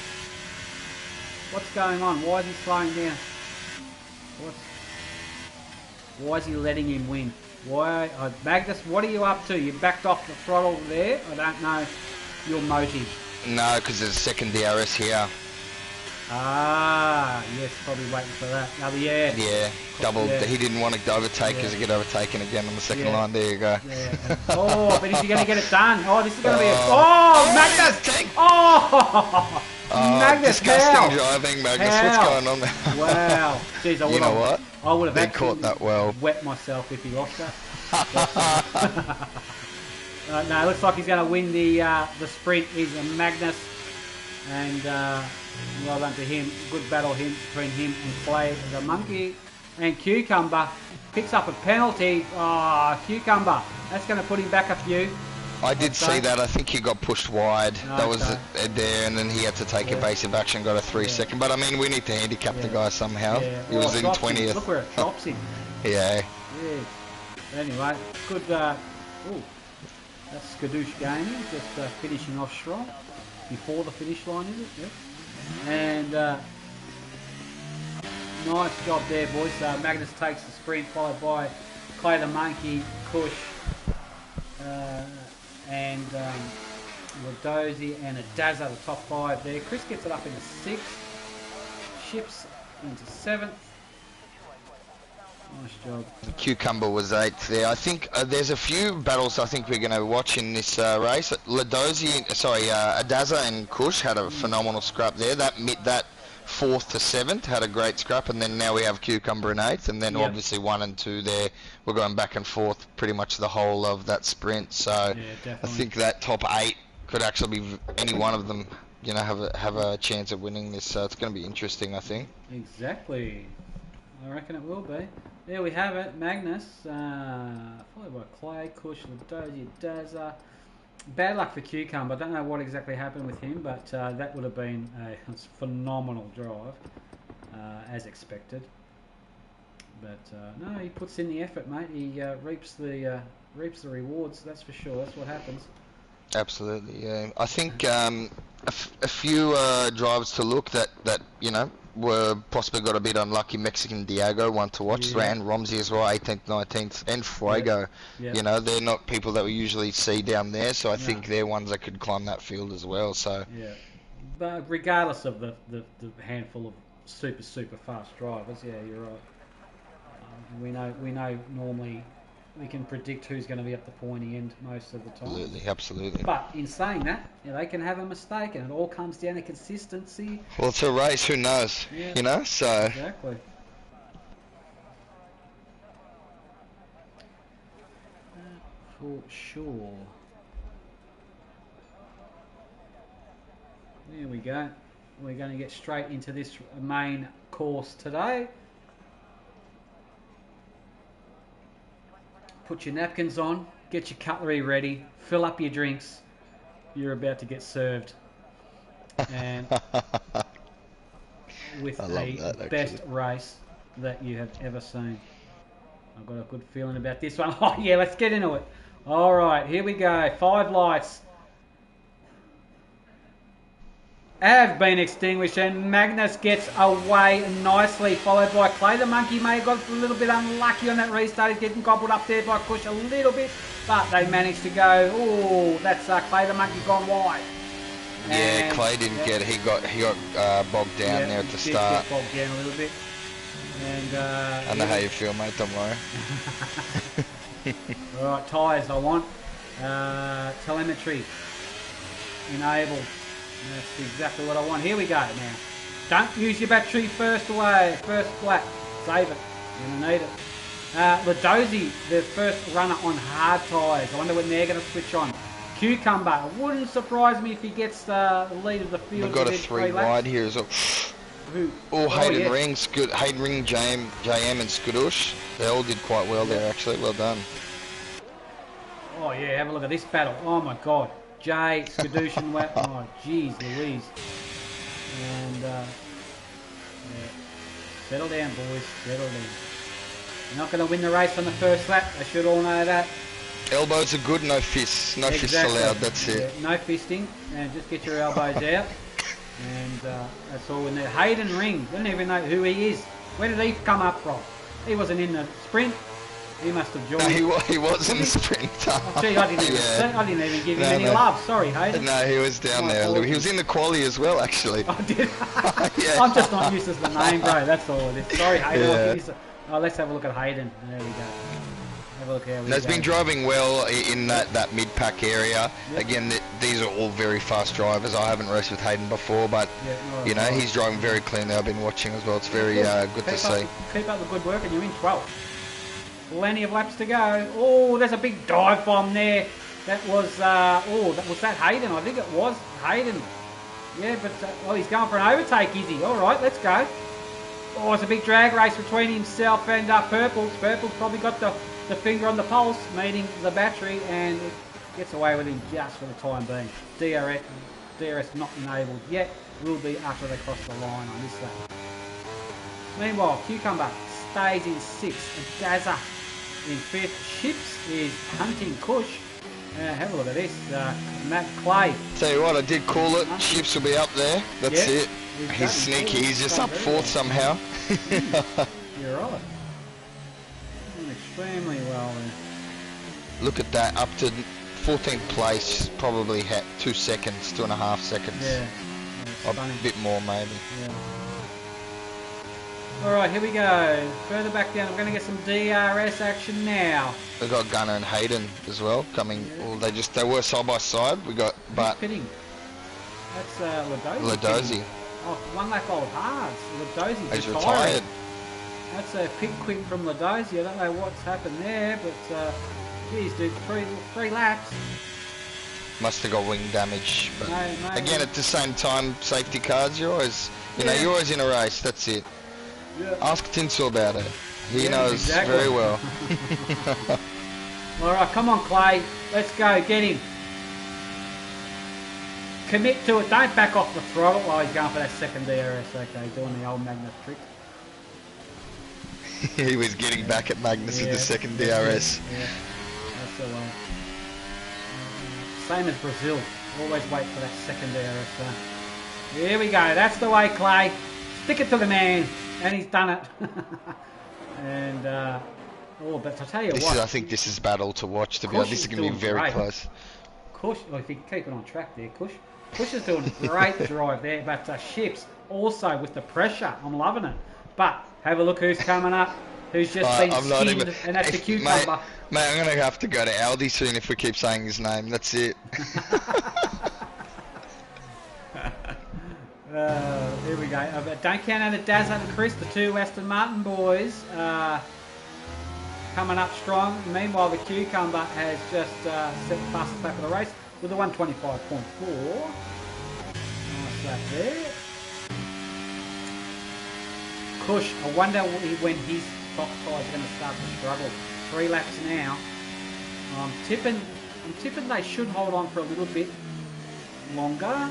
What's going on? Why is he slowing down? Why is he letting him win? Why, Magnus, what are you up to? You backed off the throttle there? I don't know your motive. No, because there's a second DRS here. Ah, yes, probably waiting for that. Yeah. Yeah, double. Yeah. He didn't want to overtake because he get overtaken again on the second line. There you go. Yeah. Oh, but is he going to get it done? Oh, this is going to be a... Oh, Magnus! Oh! Magnus, disgusting driving, Magnus. What's going on there? Wow. Jeez, you know what? I would have actually caught that well. Wet myself if he lost that. No, it looks like he's going to win the sprint. He's a Magnus. And well done to him. Good battle between him and Play the Monkey. And Cucumber picks up a penalty. Oh, Cucumber. That's going to put him back a few. I did see that. I think he got pushed wide. That was there, and then he had to take evasive action, got a 3-second. But I mean, we need to handicap the guy somehow. He was in 20th. Look where it drops him. Yeah. Anyway, good. Ooh, that's Skadoosh Gaming, just finishing off strong. Before the finish line, is it? Yep. And nice job there, boys. Magnus takes the sprint, followed by Clay the Monkey, Kush, and Ladozi and Adaza, the top 5 there. Chris gets it up into 6th, Ships into 7th. Nice job. Cucumber was 8th there. I think there's a few battles I think we're going to watch in this race. Adaza and Kush had a phenomenal scrap there. That 4th to 7th had a great scrap, and then now we have Cucumber in 8th, and then obviously 1 and 2 there. We're going back and forth pretty much the whole of that sprint. So I think that top 8 could actually be any one of them. You know, have a chance of winning this. So it's going to be interesting, I think. Exactly. I reckon it will be. There we have it, Magnus, followed by Clay, Kush, Ladozi, Daza. Bad luck for Cucumber. I don't know what exactly happened with him, but that would have been a phenomenal drive, as expected. But no, he puts in the effort, mate. He reaps the rewards. That's for sure. That's what happens. Absolutely, yeah. I think a few drives to look that you know were possibly got a bit unlucky. Mexican Diego, one to watch. And Romsey as well, 18th, 19th, and Fuego. You know, they're not people that we usually see down there, so I think they're ones that could climb that field as well. So but regardless of the handful of super fast drivers, you're right. We know normally we can predict who's going to be at the pointy end most of the time. Absolutely. But in saying that, they can have a mistake, and it all comes down to consistency. Well, it's a race. Who knows? You know, so. Exactly. For sure. There we go. We're going to get straight into this main course today. Put your napkins on, get your cutlery ready, fill up your drinks. You're about to get served. And with the best race that you have ever seen. I've got a good feeling about this one. Oh yeah, let's get into it. All right, here we go. 5 lights have been extinguished, and Magnus gets away nicely, followed by Clay the Monkey. May have got a little bit unlucky on that restart. He's getting gobbled up there by Kush a little bit, but they managed to go. Oh, that's Clay the Monkey gone wide. And Clay didn't get it. He got bogged down there at the start. Get bogged down a little bit. And I know how you feel, mate. Don't worry. All right, tyres I want. Telemetry enabled. That's exactly what I want. Here we go now. Don't use your battery first flat. Save it. You're going to need it. Ladozi, the first runner on hard tyres. I wonder when they're going to switch on. Cucumber. It wouldn't surprise me if he gets the lead of the field. We've got a 3 wide here as well. Hayden Ring, Hayden Ring, JM and Skadoosh. They all did quite well there actually. Well done. Oh yeah, have a look at this battle. Oh my God. Jay, Skadoosh and oh jeez Louise. And settle down boys, settle down. You're not going to win the race on the first lap, they should all know that. Elbows are good, no fists. No fists allowed, that's it. No fisting, and just get your elbows out. And that's all we need. Hayden Ring, didn't even know who he is. Where did he come up from? He wasn't in the sprint. He must have No, joined. he was in the sprint. Oh, gee, I didn't even give him any love. Sorry, Hayden. No, he was down there. He was in the quali as well, actually. I did. Yeah. I'm just not used to the name, bro. That's all it is. Sorry, Hayden. Yeah. Let's have a look at Hayden. There we go. Have a look how we He's been driving well in that mid-pack area. Yep. Again, these are all very fast drivers. I haven't raced with Hayden before, but you know, he's driving very cleanly. I've been watching as well. It's very good to see. Keep up the good work, and you're in 12th. Plenty of laps to go. Oh, there's a big dive bomb there. That was was that Hayden? I think it was Hayden. Yeah, but he's going for an overtake, is he? All right, let's go. Oh, it's a big drag race between himself and Purple. Purple's probably got the finger on the pulse, meeting the battery, and it gets away with him just for the time being. DRS not enabled yet. Will be after they cross the line on this lap. Meanwhile, Cucumber stays in 6th. Dazza in 5th. Ships is hunting Kush. Have a look at this. Matt Clay. Tell you what, I did call it. Ships will be up there. That's it. He's sneaky. He's just up 4th somehow. You're right. Extremely well then. Look at that. Up to 14th place. Probably 2 seconds, 2.5 seconds. Yeah. A bit more maybe. Yeah. Alright, here we go. Further back down, we're going to get some DRS action now. We've got Gunner and Hayden as well coming. Yeah. Well, they were side by side. We got, but pitting. That's Ladozi. Oh, 1 lap old hards. Ladozi's retired. That's a pit quick from Ladozi. I don't know what's happened there, but geez, dude, three laps. Must have got wing damage. But again, at the same time, safety cars. You're always, you're always in a race. That's it. Yeah. Ask Tinsel about it. He knows very well. Alright, come on, Clay. Let's go. Get him. Commit to it. Don't back off the throttle. Oh, he's going for that second DRS. Okay, doing the old Magnus trick. He was getting back at Magnus with the second DRS. Yeah, that's the one. Same as Brazil. Always wait for that second DRS. Here we go. That's the way, Clay. Stick it to the man. And he's done it. And, but I tell you what. I think this is battle to watch, to be honest. This is going to be very close. Kush, if you keep it on track there, Kush is doing a great drive there. But Ships also with the pressure. I'm loving it. But have a look who's coming up. Who's just been skinned, and that's the Cucumber. Mate, I'm going to have to go to Aldi soon if we keep saying his name. That's it. Here we go. Don't count out Daz and Chris, the 2 Aston Martin boys, coming up strong. Meanwhile, the Cucumber has just set the fastest lap of the race with a 125.4. Nice lap there. Kush, I wonder when his top tires are going to start to struggle. 3 laps now. I'm tipping they should hold on for a little bit longer.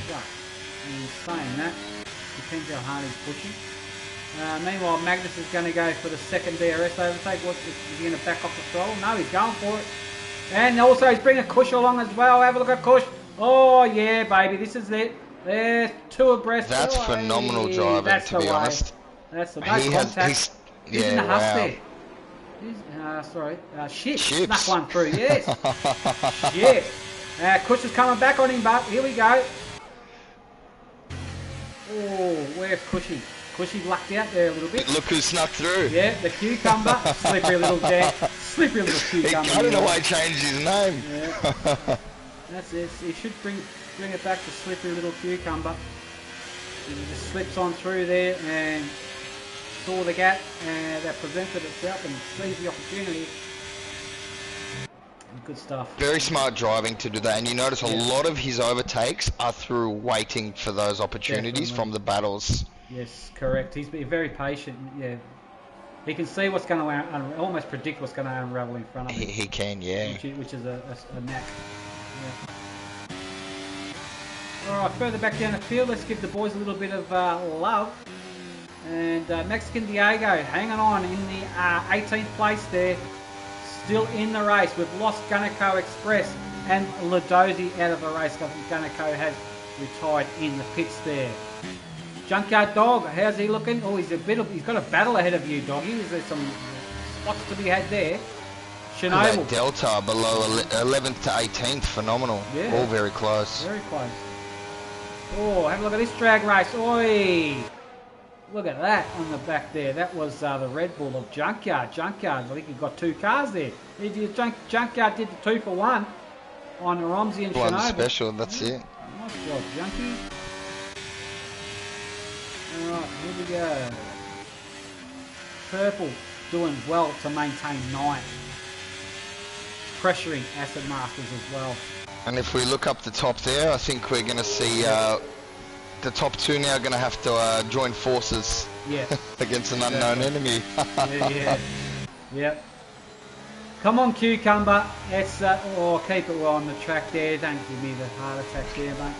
But in saying that, depends how hard he's pushing. Meanwhile, Magnus is going to go for the second DRS overtake. Is he going to back off the throttle? No, he's going for it. And also he's bringing Kush along as well. Have a look at Kush. Oh yeah, baby, this is it. There's 2 abreast. That's phenomenal driving, to be honest. That's the no contact. He's in the husk there. Ships snuck one through, yes. Shit. Kush is coming back on him, but here we go. Oh, where's Cushy? Cushy lucked out there a little bit. Look who snuck through. Yeah, the Cucumber. Slippery little dad. Slippery little Cucumber. I don't know why he changed his name. Yeah. That's it. He should bring it back to Slippery little Cucumber. He just slips on through there and saw the gap that presented itself and seized the opportunity. Good stuff. Very smart driving to do that, and you notice a lot of his overtakes are through waiting for those opportunities from the battles. Yes, correct. He's been very patient. Yeah, he can see what's going to almost predict what's going to unravel in front of him. He can, yeah. Which is a knack. Yeah. All right, further back down the field, let's give the boys a little bit of love. And Mexican Diego hanging on in the 18th place there. Still in the race. We've lost Gunaco Express and Ladozi out of the race. Gunaco has retired in the pits there. Junkyard Dog, how's he looking? Oh, he's got a battle ahead of you, Doggy. Is there some spots to be had there? Chernobyl. Delta below 11th to 18th, phenomenal. Yeah. All very close. Very close. Oh, have a look at this drag race. Oi! Look at that on the back there. That was the Red Bull of Junkyard. Junkyard, I think he got 2 cars there. Junkyard did the 2 for 1 on Romsey and Chernobyl. One special, that's it. Nice job, Junkie. Alright, here we go. Purple doing well to maintain 9th. Pressuring Acid Masters as well. And if we look up the top there, I think we're going to see the top 2 now going to have to join forces against an unknown enemy. Yeah. Yep. Come on, Cucumber. It's keep it well on the track there. Don't give me the heart attack there, mate.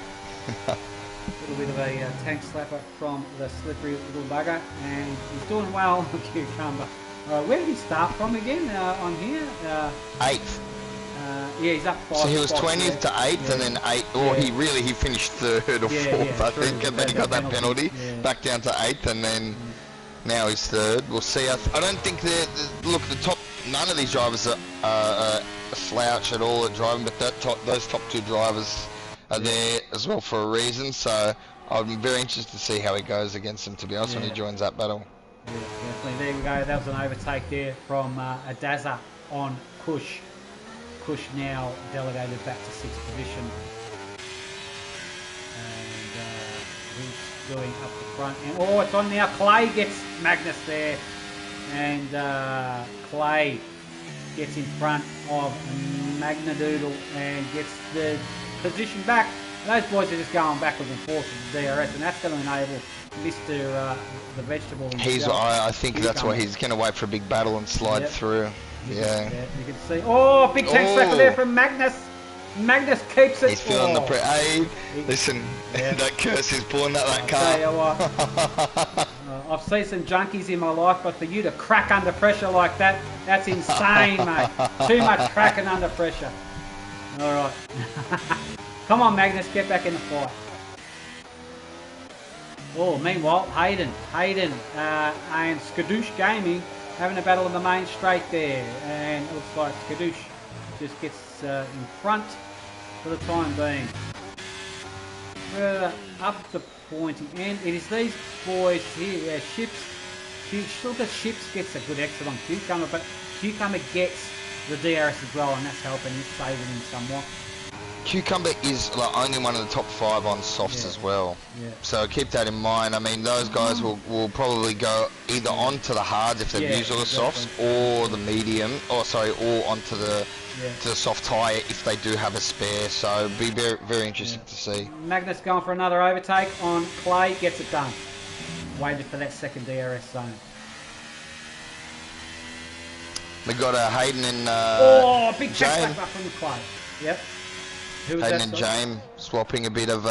A little bit of a tank slapper from the slippery little bugger, and he's doing well, Cucumber. Where did he start from again on here? 8th. Yeah, he's up 5. So he was 20th to 8th, and then 8th. Or he finished 3rd or 4th, I think, and then he got that penalty back down to 8th, and then now he's 3rd. We'll see. I don't think look, the top. None of these drivers are a slouch at all at driving, but those top 2 drivers are there as well for a reason. So I'm very interested to see how he goes against them, to be honest, when he joins that battle. Yeah, definitely. There we go. That was an overtake there from Adaza on Kush. Kush now delegated back to 6th position. And he's doing up the front. And it's on now. Clay gets Magnus there. And Clay gets in front of Magnadoodle and gets the position back. And those boys are just going backwards and forwards with the DRS, and that's going to enable Mr. The Vegetable. I think that's why he's going to wait for a big battle and slide through. Yeah. You can see. Oh, big tank slapper there from Magnus. Magnus keeps it. He's feeling the Hey, listen, that curse is pulling out that car. Tell you what. I've seen some junkies in my life, but for you to crack under pressure like that, that's insane, mate. Too much cracking under pressure. All right. Come on, Magnus, get back in the fight. Oh, meanwhile, Hayden and Skadoosh Gaming having a battle in the main straight there. And it looks like Skadoosh just gets in front for the time being. Further up the pointy end, it is these boys here, Ships. Look at Ships gets a good exit on Cucumber, but Cucumber gets the DRS as well, and that's helping him, saving him somewhat. Cucumber is like only one of the top 5 on softs as well. Yeah. So keep that in mind. I mean, those guys will probably go either onto the hards if they've used all the softs, or the medium, or onto the to the soft tyre if they do have a spare. So be very, very interesting to see. Magnus going for another overtake on Clay, gets it done. Waited for that second DRS zone. We got Hayden and big check back from Clay. Yep. Hayden and James swapping a bit of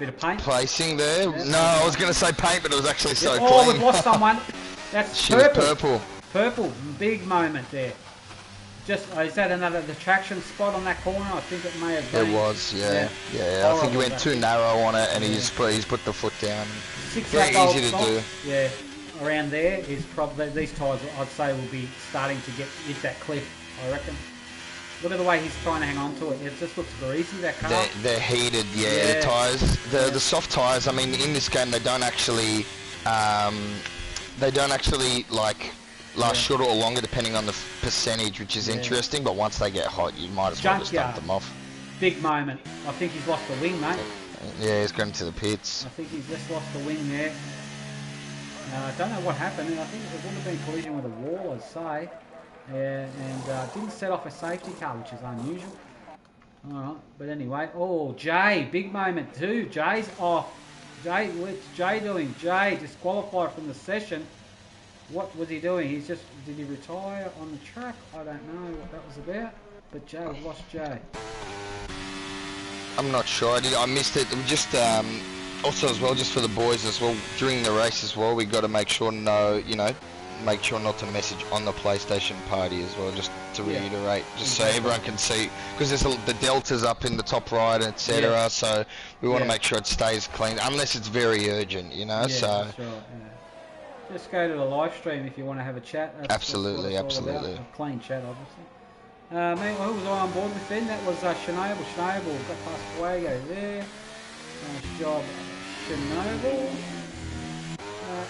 paint placing there. Yeah. No, I was going to say paint, but it was actually so clean. Oh, we've lost someone. That's purple. Purple, big moment there. Is that another traction spot on that corner? I think it may have been. It was, yeah. I think he went too narrow on it, and he's put the foot down. Very easy to do. Yeah, around there is probably these tyres. I'd say will be starting to hit that cliff. I reckon. Look at the way he's trying to hang on to it. It just looks greasy, that car. They're heated, the tyres. The soft tyres, I mean, in this game they don't actually like last shorter or longer depending on the percentage, which is interesting, but once they get hot you might as well just dump them off. Big moment. I think he's lost the wing, mate. Yeah, he's going to the pits. I think he's just lost the wing there. I don't know what happened. I think it would have been collision with a wall, I'd say. Yeah, and didn't set off a safety car, which is unusual. Alright, but anyway. Oh, Jay, big moment too. Jay's off. Jay, what's Jay doing? Jay disqualified from the session. What was he doing? Did he retire on the track? I don't know what that was about. But Jay, we've lost Jay. I'm not sure. I missed it. Just also as well, just for the boys as well, during the race as well, we've got to make sure no make sure not to message on the PlayStation party as well, just to reiterate, just so everyone can see, because there's the deltas up in the top right, etc. So we want to make sure it stays clean, unless it's very urgent, you know. So that's right, just go to the live stream if you want to have a chat. Absolutely. A clean chat, obviously. Who was I on board with then? That was Chernobyl. Chernobyl got past Fuego there. Nice job, Chernobyl.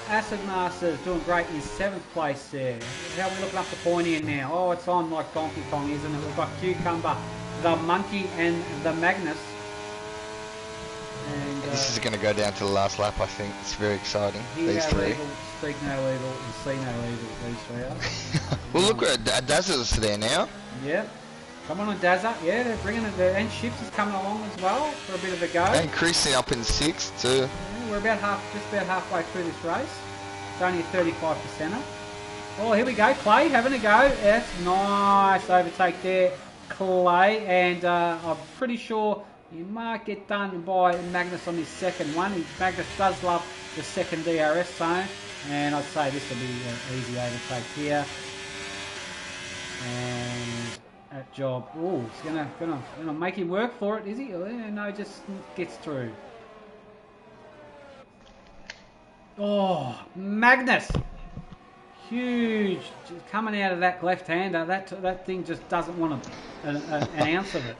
Acid Masters doing great in 7th place there. How are we looking up the point here now? Oh, it's on like Donkey Kong, isn't it? We've got Cucumber, the Monkey, and the Magnus. And this is going to go down to the last lap, I think. It's very exciting. These three. Legal, speak no legal, and see no legal. These 3 are. Well, look, Dazzler's there now. Yep. Come on, Dazza. Yeah, they're bringing it there. And Ships is coming along as well for a bit of a go. And Chrissy up in 6th too. Yeah, we're just about halfway through this race. It's only a 35%er. Oh, here we go. Clay having a go. That's nice overtake there, Clay. And I'm pretty sure he might get done by Magnus on his second one. Magnus does love the second DRS zone. And I'd say this will be an easy overtake here. And that job. Oh, it's gonna make him work for it, is he? No, just gets through. Oh, Magnus! Huge, just coming out of that left-hander. That thing just doesn't want an ounce of it.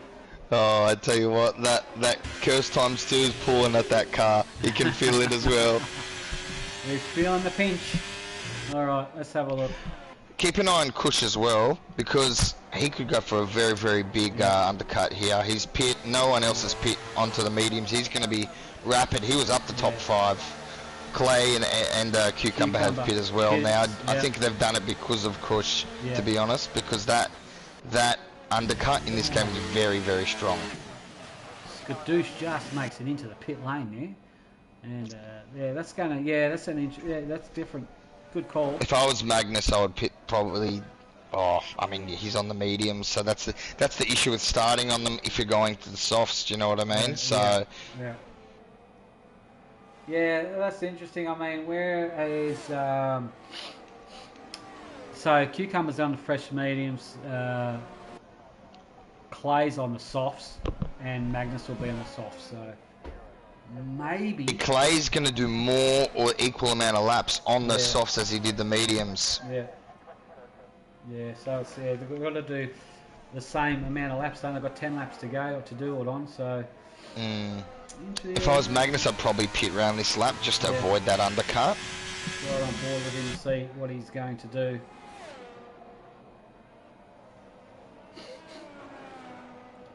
Oh, I tell you what, that curse times 2 is pulling at that car. You can feel it as well. He's feeling the pinch. All right, let's have a look. Keep an eye on Kush as well, because he could go for a very, very big undercut here. He's pit, no one else is pit onto the mediums. He's going to be rapid. He was up the top 5. Clay and Cucumber have pit as well. Now, I think they've done it because of Kush, to be honest, because that undercut in this game is very, very strong. Skadoosh just makes it into the pit lane there. And that's that's different. Good call. If I was Magnus, I would pit probably. Oh, I mean, he's on the mediums, so that's the issue with starting on them if you're going to the softs. Do you know what I mean? Yeah, that's interesting. I mean, where is so Cucumber's on the fresh mediums, Clay's on the softs, and Magnus will be on the softs. So maybe Clay's going to do more or equal amount of laps on the softs as he did the mediums. Yeah. So it's they've got to do the same amount of laps. They've got 10 laps to go to do it on. So. If I was Magnus, I'd probably pit round this lap just to avoid that undercut. Right on board with him to see what he's going to do.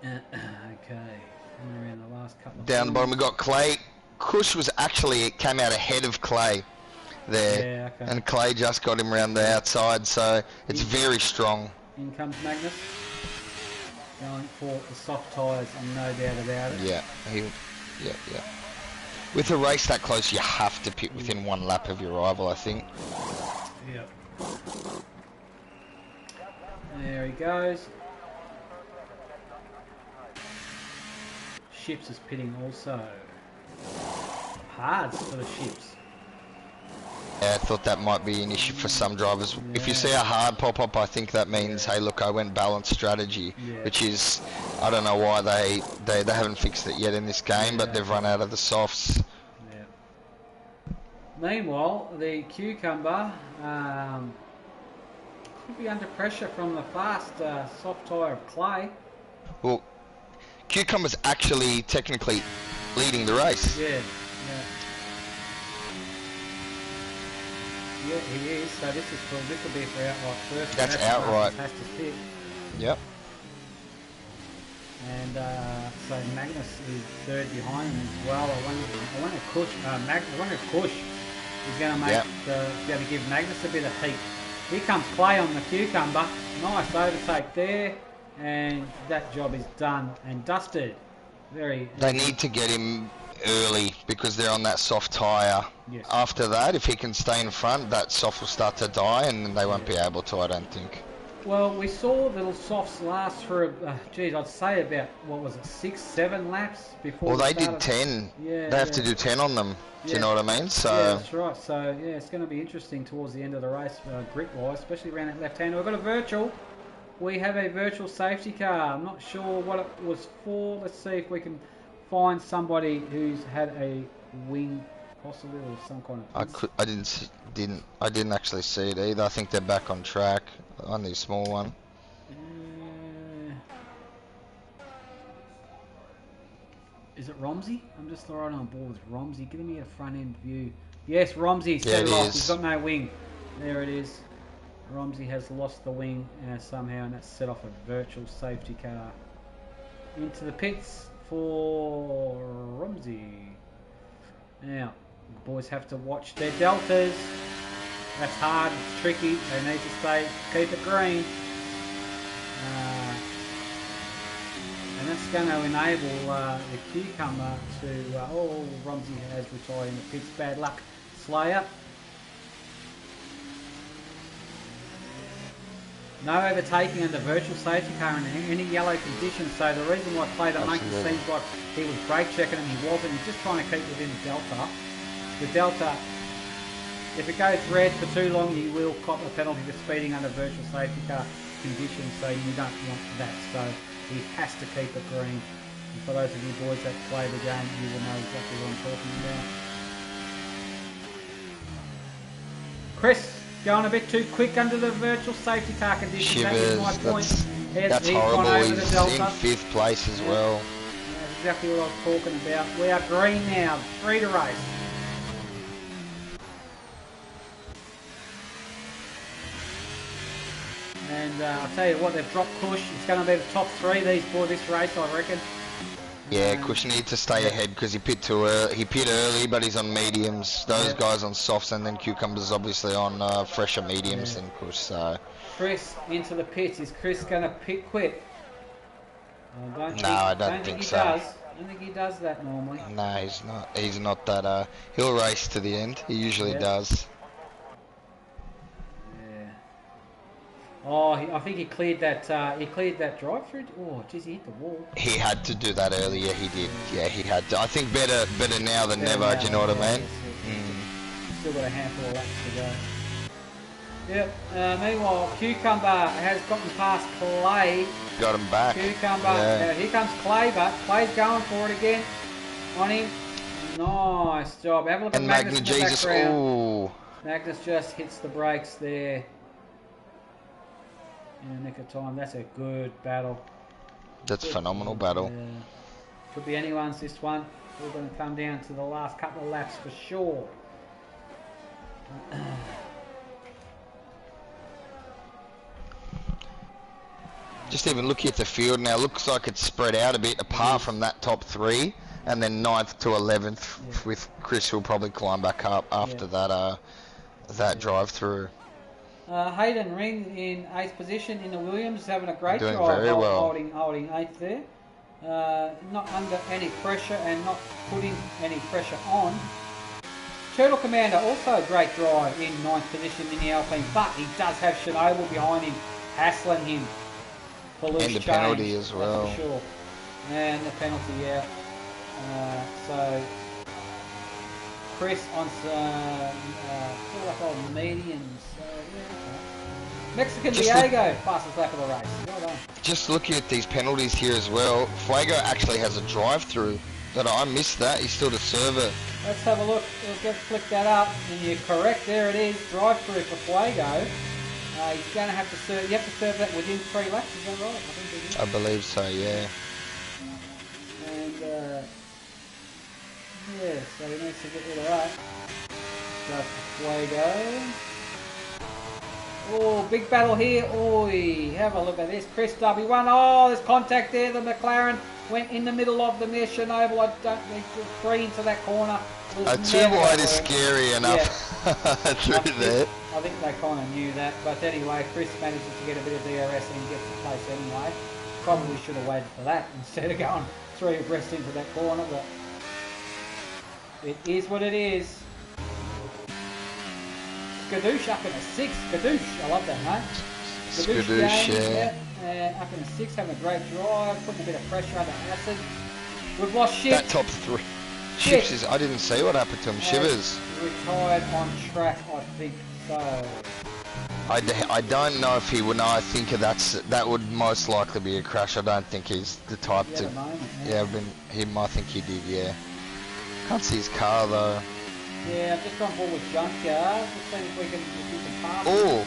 Okay, we're in the last couple of down the bottom we got Clay. Kush came out ahead of Clay there, and Clay just got him around the outside, so it's very strong. In comes Magnus, going for the soft tyres, and no doubt about it. Yeah. With a race that close, you have to pit within 1 lap of your rival, I think. Yep. There he goes. Ships is pitting also. Hards for the Ships. Yeah, I thought that might be an issue for some drivers. Yeah. If you see a hard pop-up, I think that means, hey, look, I went balanced strategy, which is, I don't know why they haven't fixed it yet in this game, but they've run out of the softs. Yeah. Meanwhile, the Cucumber could be under pressure from the fast soft tyre of Clay. Well, Cucumber's actually technically leading the race. Yeah, he is. So this will be for outright first. That's outright. Has to fit. Yep. And so Magnus is third behind him as well. I wonder if Kush is going to give Magnus a bit of heat. Here comes Clay on the Cucumber. Nice overtake there, and that job is done and dusted. They need to get him early because they're on that soft tyre. Yes. After that, if he can stay in front, that soft will start to die and they won't be able to, I don't think. Well, we saw little softs last for, geez, I'd say about, what was it, 6, 7 laps before. Well, they did 10. Yeah, they have to do 10 on them. Do you know what I mean? So yeah, that's right. So yeah, it's going to be interesting towards the end of the race, grit-wise, especially around that left-hander. We've got a virtual. We have a virtual safety car. I'm not sure what it was for. Let's see if we can find somebody who's had a wing, possibly, or some kind of. I didn't actually see it either. I think they're back on track on the small one. Is it Romsey? I'm just right on board with Romsey. Give me a front end view. Yes, Romsey. Yeah, it is. He's got no wing. There it is. Romsey has lost the wing somehow, and that's set off a virtual safety car into the pits for Romsey. Now, the boys have to watch their deltas. That's hard. It's tricky. They need to keep it green. And that's going to enable the cucumber to... Romsey has retired in the pits. Bad luck. Slayer. No overtaking under virtual safety car in any yellow conditions. So the reason why Play the Monkey seems like he was brake checking and he wasn't. He's just trying to keep within the delta. The delta, if it goes red for too long, you will cop a penalty for speeding under virtual safety car conditions. So you don't want that. So he has to keep it green. And for those of you boys that play the game, you will know exactly what I'm talking about. Chris, going a bit too quick under the virtual safety car conditions. Shivers, that was my point. That's horrible. He's in 5th place as well. That's exactly what I was talking about. We are green now. 3 to race. And I'll tell you what, they've dropped Cush. It's going to be the top 3 this race, I reckon. Yeah, Cush needs to stay ahead because he pit too early. He pit early, but he's on mediums. Those guys on softs, and then Cucumber's obviously on fresher mediums than Cush. So Chris into the pits. Is Chris going to quit? I don't think so. I don't think he does that normally. No, he's not. He's not that. He'll race to the end. He usually does. Oh, I think he cleared that. He cleared that drive through. Oh, geez, he hit the wall. He had to do that earlier. He did. Yeah, he had to. I think better now than never. Do you know what I mean? Still got a handful of laps to go. Yep. Meanwhile, Cucumber has gotten past Clay. Got him back. Cucumber. Now, here comes Clay, but Clay's going for it again. On him. Nice job. Have a look at Magnus in the background. Ooh. Magnus just hits the brakes there. In the nick of time. That's a good battle. That's a phenomenal battle. Could be anyone's, this one. We're going to come down to the last couple of laps for sure. Just even looking at the field now, looks like it's spread out a bit apart from that top 3, and then 9th to 11th with Chris, who'll probably climb back up after that drive through. Hayden Ring in 8th position in the Williams, having a great Doing drive, very well. holding 8th there. Not under any pressure and not putting any pressure on. Turtle Commander, also a great drive in 9th position in the Alpine, but he does have Chernobyl behind him, hassling him for loose And the change, penalty as well. that's for sure. And the penalty, so Chris on mediums. Mexican Diego, fastest lap of the race. Well done. Just looking at these penalties here as well, Fuego actually has a drive-through. That I missed that. He's still to serve it. Let's have a look. We'll flick that up, and you're correct. There it is. Drive-through for Fuego. He's going to have to serve. You have to serve that within 3 laps. Is that right? I think it is. I believe so. Yeah. And so he needs to get rid of that. Go for Fuego. Oh, big battle here. Oi, have a look at this. Chris W1. Oh, there's contact there. The McLaren went in the middle of the near Chernobyl. I don't think 3 into that corner. A 2 wide is scary enough through there. I think they kind of knew that. But anyway, Chris manages to get a bit of DRS and gets the place anyway. Probably should have waited for that instead of going 3 abreast into that corner. But it is what it is. Skadoosh up in a 6. Skadoosh. I love that, mate. Skadoosh, yeah. Up in the 6th, having a great drive, putting a bit of pressure under Acid. We've lost Ships. That top 3. Ships is, I didn't see what happened to him. Shivers. Retired on track, I think so. I don't know if he would know. I think that would most likely be a crash. I don't think he's the type to. Yeah, I think he did. Yeah. Can't see his car though. Yeah, I've just gone forward with Junkyard. Let's see if we can pass. Oh.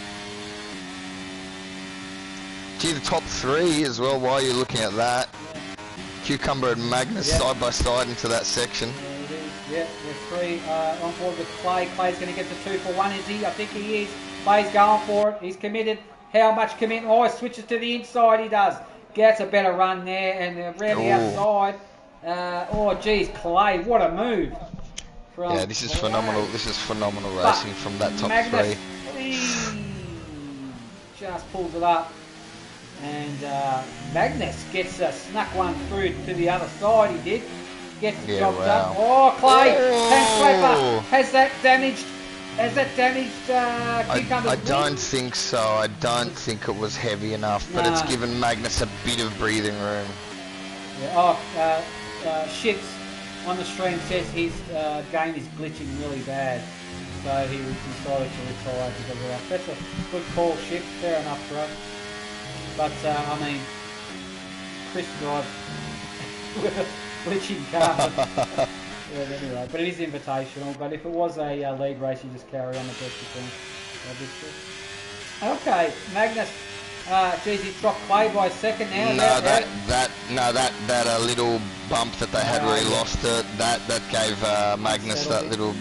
Gee, the top 3 as well. While you're looking at that, yeah. Cucumber and Magnus side by side into that section. Yeah, it is. Yeah, we're 3 on board with Clay. Clay's going to get the 2 for 1, is he? I think he is. Clay's going for it. He's committed. How much commitment? Oh, he switches to the inside. He does. Gets a better run there, and around the outside. Oh, geez, Clay, what a move! Yeah, this is phenomenal. This is phenomenal racing from that top Magnus, 3. Just pulls it up, and Magnus gets snuck one through to the other side. He did. Gets the job done. Oh, Clay, has that damaged? Has that damaged Cucumber's I don't think so. I don't think it was heavy enough, but it's given Magnus a bit of breathing room. Yeah, Ships on the stream says his game is glitching really bad, so he decided to retire because of that. That's a good call, Ships. Fair enough, bro. But I mean, Chris drives with a glitching car. Yeah, anyway, but it is invitational. But if it was a league race, you just carry on the best you can. Okay, Magnus. Geez, he dropped Clay by a second now. No, that little bump that they had where he lost it. That gave Magnus that little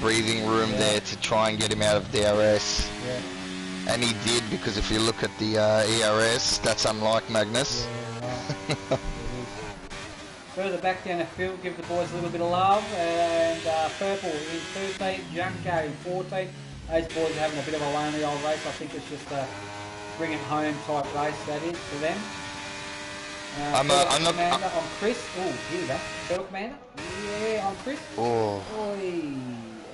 breathing room there to try and get him out of DRS. Yeah. And he did, because if you look at the ERS, that's unlike Magnus. Yeah, right. Further back down the field, give the boys a little bit of love, and Purple in 13, Junko in 14. Those boys are having a bit of a lonely old race. I think it's just a bring it home type race, that is, for them. I'm Chris. Oh, here we go. Turtle Commander. Yeah, I'm Chris. Oh. Oi.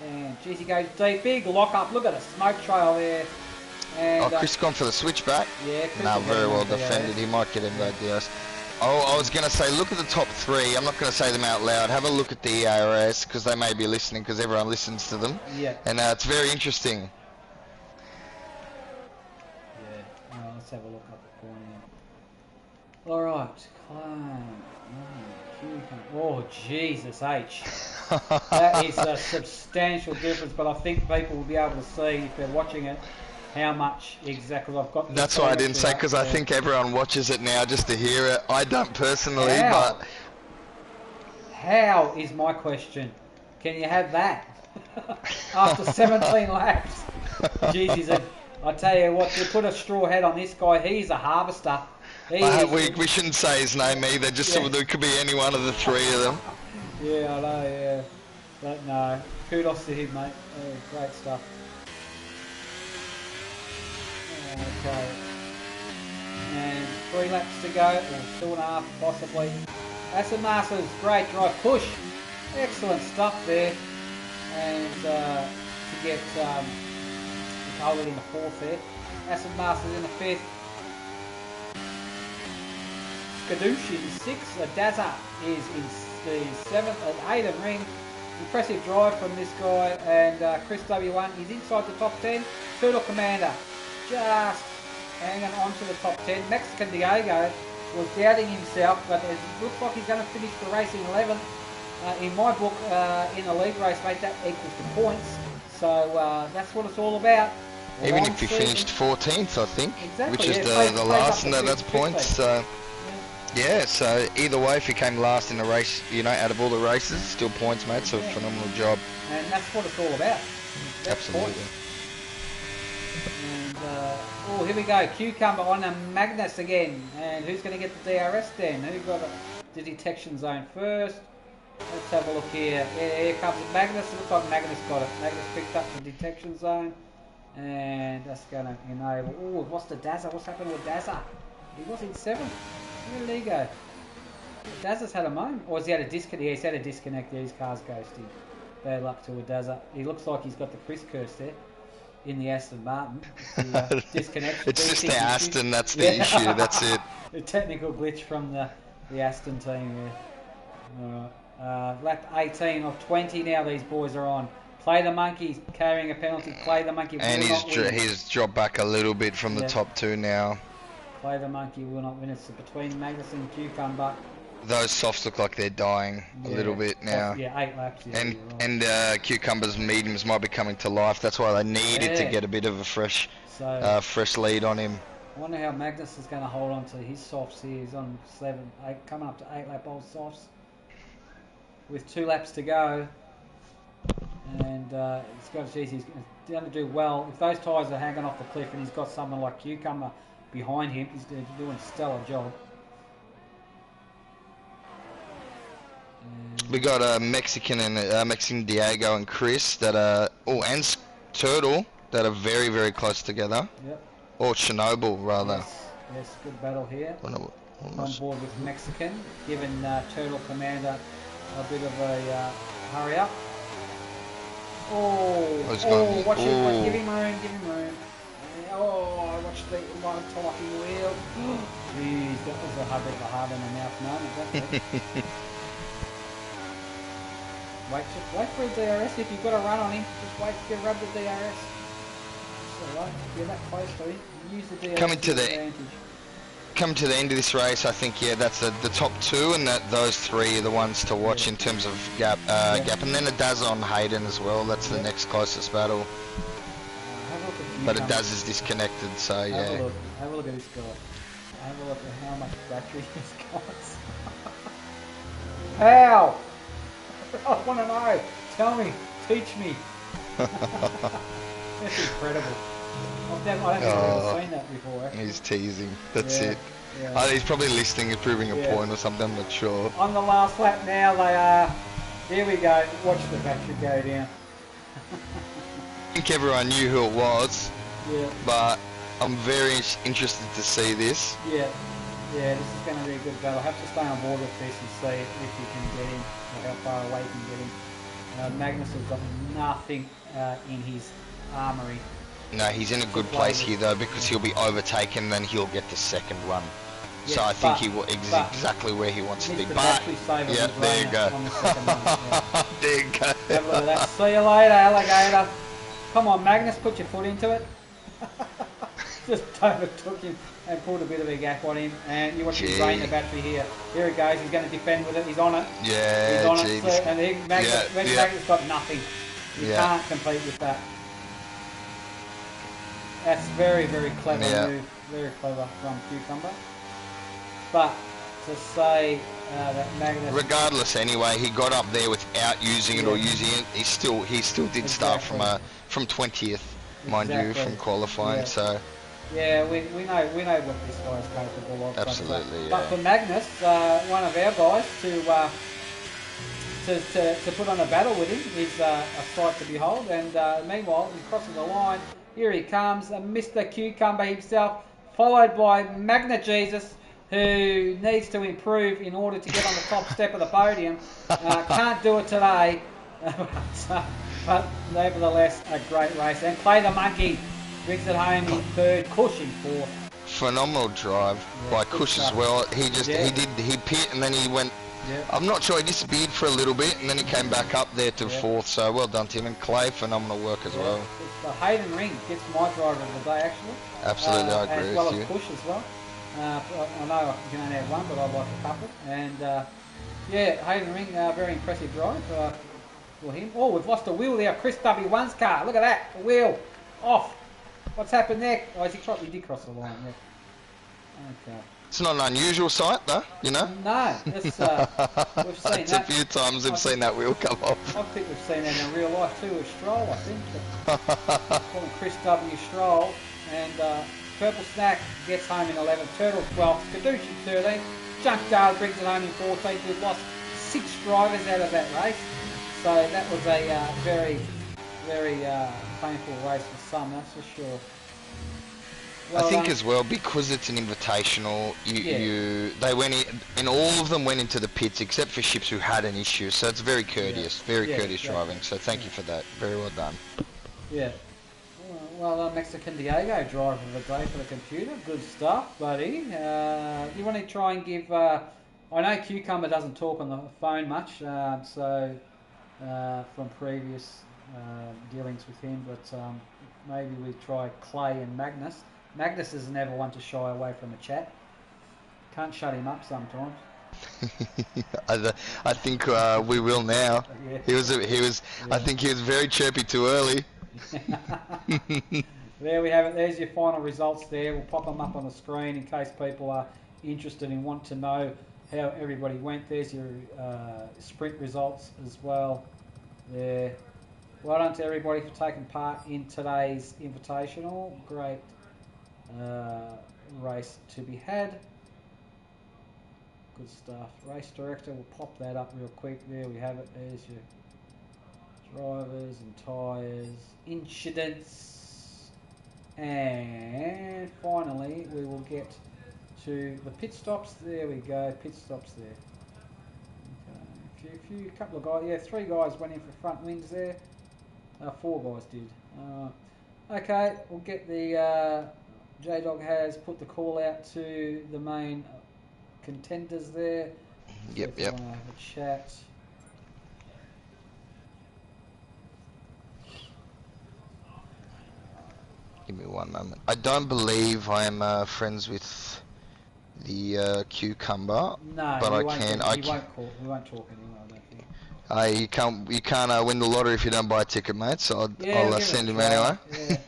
And geez, he goes deep. Big lock up. Look at the smoke trail there. And, Chris gone for the switchback. Yeah, Chris. No, very well defended. He might get him that DS. Oh, I was going to say, look at the top 3. I'm not going to say them out loud. Have a look at the ERS, because they may be listening, because everyone listens to them. Yeah. And it's very interesting. Yeah. Let's have a look up the corner. All right. Oh, Jesus H. That is a substantial difference, but I think people will be able to see, if they're watching it, how much exactly I've got. That's why I didn't say, because I think everyone watches it now just to hear it. I don't personally, but... How is my question? Can you have that? After 17 laps? Jeez, I tell you what, you put a straw hat on this guy, he's a harvester. We shouldn't say his name either, just so there could be any one of the 3 of them. Yeah, I know, yeah. But no, kudos to him, mate. Great stuff. Okay. And 3 laps to go, or 2.5 possibly. Acid Masters, great drive, push. Excellent stuff there. And to get Colin in the 4th there. Acid Masters in the 5th. Skadoosh in 6th. Daza is in the 7th at Aiden Ring. Impressive drive from this guy. And Chris W1 is inside the top 10. Turtle Commander just hanging on to the top 10. Mexican Diego was doubting himself, but it looks like he's going to finish the race in 11th. In my book, in a league race, mate, that equals the points. So that's what it's all about. Even if you finished 14th, I think, exactly, which is the last, and that's points. So yeah, so either way, if you came last in the race, out of all the races, still points, mate. So phenomenal job. And that's what it's all about. Absolutely. Points. And here we go. Cucumber on a Magnus again. And who's going to get the DRS then? Who got the detection zone first? Let's have a look here. Here comes Magnus. It looks like Magnus got it. Magnus picked up the detection zone. And that's going to enable... Oh, what's the Dazza? What's happened with Dazza? He was in 7th. Where did he go? Dazza's had a moment. Or has he had a disconnect? Yeah, he's had a disconnect. Yeah, his car's ghosting. Bad luck to a Dazza. He looks like he's got the Chris curse there. in the Aston Martin. The disconnect. It's just the Aston that's the issue. That's it. The technical glitch from the Aston team. Lap 18 of 20 now. These boys are on. Play the monkey, carrying a penalty. Play the monkey. And he's dropped back a little bit from the top two now. Play the monkey will not win. It's between Magnus and Cucumber. Those softs look like they're dying a little bit now. Yeah, 8 laps. Yeah, and Cucumber's mediums might be coming to life. That's why they needed to get a bit of a fresh lead on him. I wonder how Magnus is going to hold on to his softs here. He's on 7, 8, coming up to 8 lap old softs with 2 laps to go. And he's going to do well. If those tyres are hanging off the cliff and he's got someone like Cucumber behind him, he's doing a stellar job. We got a Mexican and Mexican Diego and Chris that are and Turtle that are very, very close together. Yep. Or Chernobyl rather. Yes, good battle here. On board with Mexican, giving Turtle Commander a bit of a hurry up. Watch it. Give him room. I watched the talking wheel. Jeez, that was a hard in the mouth moment, wasn't it? Wait for a DRS. If you've got a run on him, just wait to rub the DRS. It's alright. You're that close to him. Use the DRS coming to the end of this race, I think that's the top 2, and those 3 are the ones to watch in terms of gap, and then a Daz on Hayden as well. That's the next closest battle. But a Daz is disconnected, so yeah. Have a look at this guy. Have a look at how much battery he's got. How? I want to know. Tell me. Teach me. That's incredible. I don't think I've ever seen that before. He's teasing. That's it. Yeah. He's probably listening and proving a point or something. I'm not sure. On the last lap now, they are. Here we go. Watch the battery go down. I think everyone knew who it was. Yeah. But I'm very interested to see this. Yeah. Yeah, this is going to be a good battle. I have to stay on board with this and see if you can get him, or how far away you can get him. Magnus has got nothing in his armoury. No, he's in a good place here though, because he'll be overtaken, then he'll get the second run. Yeah, so I think he will exactly where he wants to be. But yeah, there you go. There you go. Have a look at that. See you later, alligator. Come on, Magnus, put your foot into it. Just overtook him and pulled a bit of a gap on him, and you watch him drain the battery here. Here he goes. He's going to defend with it. He's on it. Yeah, he's on it. So, and Magnus got nothing. You can't compete with that. That's very, very clever move. Very clever from Cucumber. But to say that Magnus... Regardless, anyway, he got up there without using it or using it. He still did start from 20th, mind you, from qualifying. So. Yeah, we know what this guy is capable of. Absolutely. But for Magnus, one of our guys, to put on a battle with him is a sight to behold. And meanwhile, he's crossing the line. Here he comes, Mr. Cucumber himself, followed by Magna Jesus, who needs to improve in order to get on the top step of the podium. Can't do it today, but nevertheless, a great race. And Play the Monkey brings it home in third, Cush in fourth. Phenomenal drive by Cush as well. He pit and then he went. Yeah. I'm not sure, he disappeared for a little bit and then he came back up there to fourth, so well done to him. And Clay, phenomenal work as well. The Hayden Ring gets my driver of the day actually. Absolutely, I agree with you. As well as Cush as well. I know you can only have one, but I'd like a couple. And Hayden Ring, very impressive drive for him. Oh, we've lost a wheel there, Chris W1's car. Look at that, the wheel off. What's happened there? Oh, he did cross the line, Okay. It's not an unusual sight, though, you know? No, we've seen that. It's a few times we've seen that wheel come off. I think we've seen that in real life too with Stroll, I think. Calling Chris W. Stroll. And Purple Snack gets home in 11th, Turtle 12th, Kadushi 13th, Junkyard brings it home in 14th. We've lost 6 drivers out of that race. So that was a very, very painful race for some, that's for sure. Well, I think as well, because it's an invitational, they went in, and all of them went into the pits except for Ships who had an issue. So it's very courteous, courteous driving. So thank you for that. Very well done. Yeah. well done, Mexican Diego, driver of the day for the computer. Good stuff, buddy. You want to try and give... I know Cucumber doesn't talk on the phone much, so from previous dealings with him, but maybe we try Clay and Magnus. Magnus is never one to shy away from a chat. Can't shut him up sometimes. I think we will now. Yeah. He was. Yeah. I think he was very chirpy too early. There we have it. There's your final results there. We'll pop them up on the screen in case people are interested and want to know how everybody went. There's your sprint results as well there. Well done to everybody for taking part in today's Invitational. Great race to be had. Good stuff. Race director, we'll pop that up real quick. There we have it. There's your drivers and tyres, incidents, and finally we will get to the pit stops. There we go, pit stops there. Okay. A couple of guys, yeah, 3 guys went in for front wings there. 4 guys did. Okay, we'll get the J-Dog has put the call out to the main contenders there. Yep. Have a chat. Give me one moment. I don't believe I'm friends with the Cucumber. No, but I can. We won't talk anymore. I don't think. You can't win the lottery if you don't buy a ticket, mate. So I'll send him anyway.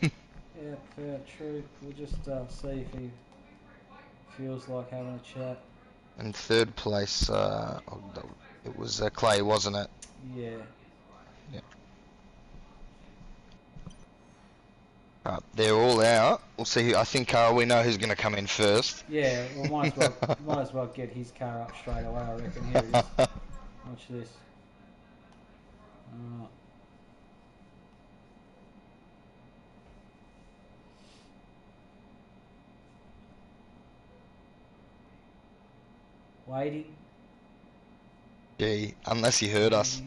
Yeah, fair, true. We'll just see if he feels like having a chat. In 3rd place, it was Clay, wasn't it? Yeah. They're all out. We'll see. I think we know who's going to come in first. Yeah, well, might as well get his car up straight away. I reckon. Here it is. Watch this. Waiting. Gee, unless he heard us.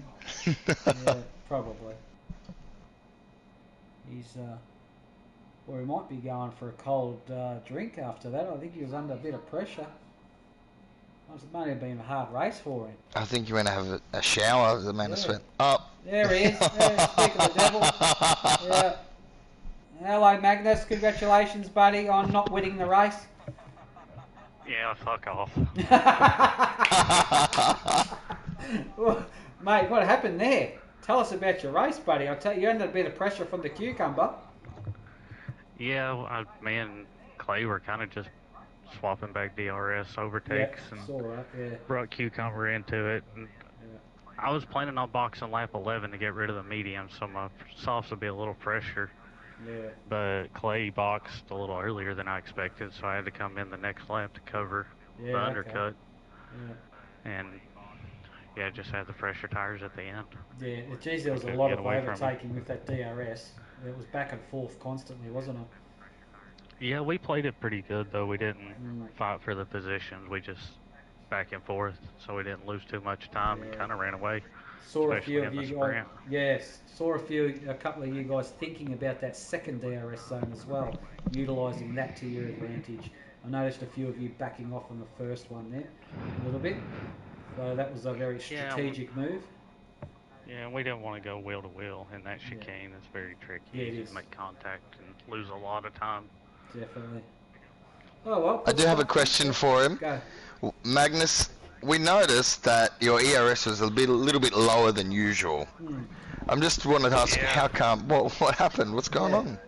Yeah, probably. He's or he might be going for a cold drink after that. I think he was under a bit of pressure. It might have been a hard race for him. I think he went to have a shower. The man went up. There he is. Speaking of the devil. Yeah. Hello, Magnus. Congratulations, buddy, on not winning the race. Yeah, fuck off. Well, mate, what happened there? Tell us about your race, buddy. I'll tell you, under a bit of pressure from the Cucumber. Yeah, me and Clay were kind of just swapping back DRS overtakes and brought Cucumber into it. And I was planning on boxing lap 11 to get rid of the medium, so my softs would be a little pressure. Yeah. But Clay boxed a little earlier than I expected, so I had to come in the next lap to cover the undercut. Yeah. And yeah, just had the fresher tires at the end. Yeah, geez, there was a lot of overtaking with that DRS. It was back and forth constantly, wasn't it? Yeah, we played it pretty good, though. We didn't fight for the positions. We just back and forth, so we didn't lose too much time and kind of ran away. Saw a few of you guys, saw a couple of you guys thinking about that second DRS zone as well, utilising that to your advantage. I noticed a few of you backing off on the first one there, a little bit. So that was a very strategic move. Yeah, and we didn't want to go wheel to wheel in that chicane. It's very tricky. Yeah, it you is. Make contact and lose a lot of time. Definitely. Oh well. I do have a question for him. Go. Magnus, we noticed that your ERS was a little bit lower than usual. I'm just wanted to ask, how come? What happened? What's going on?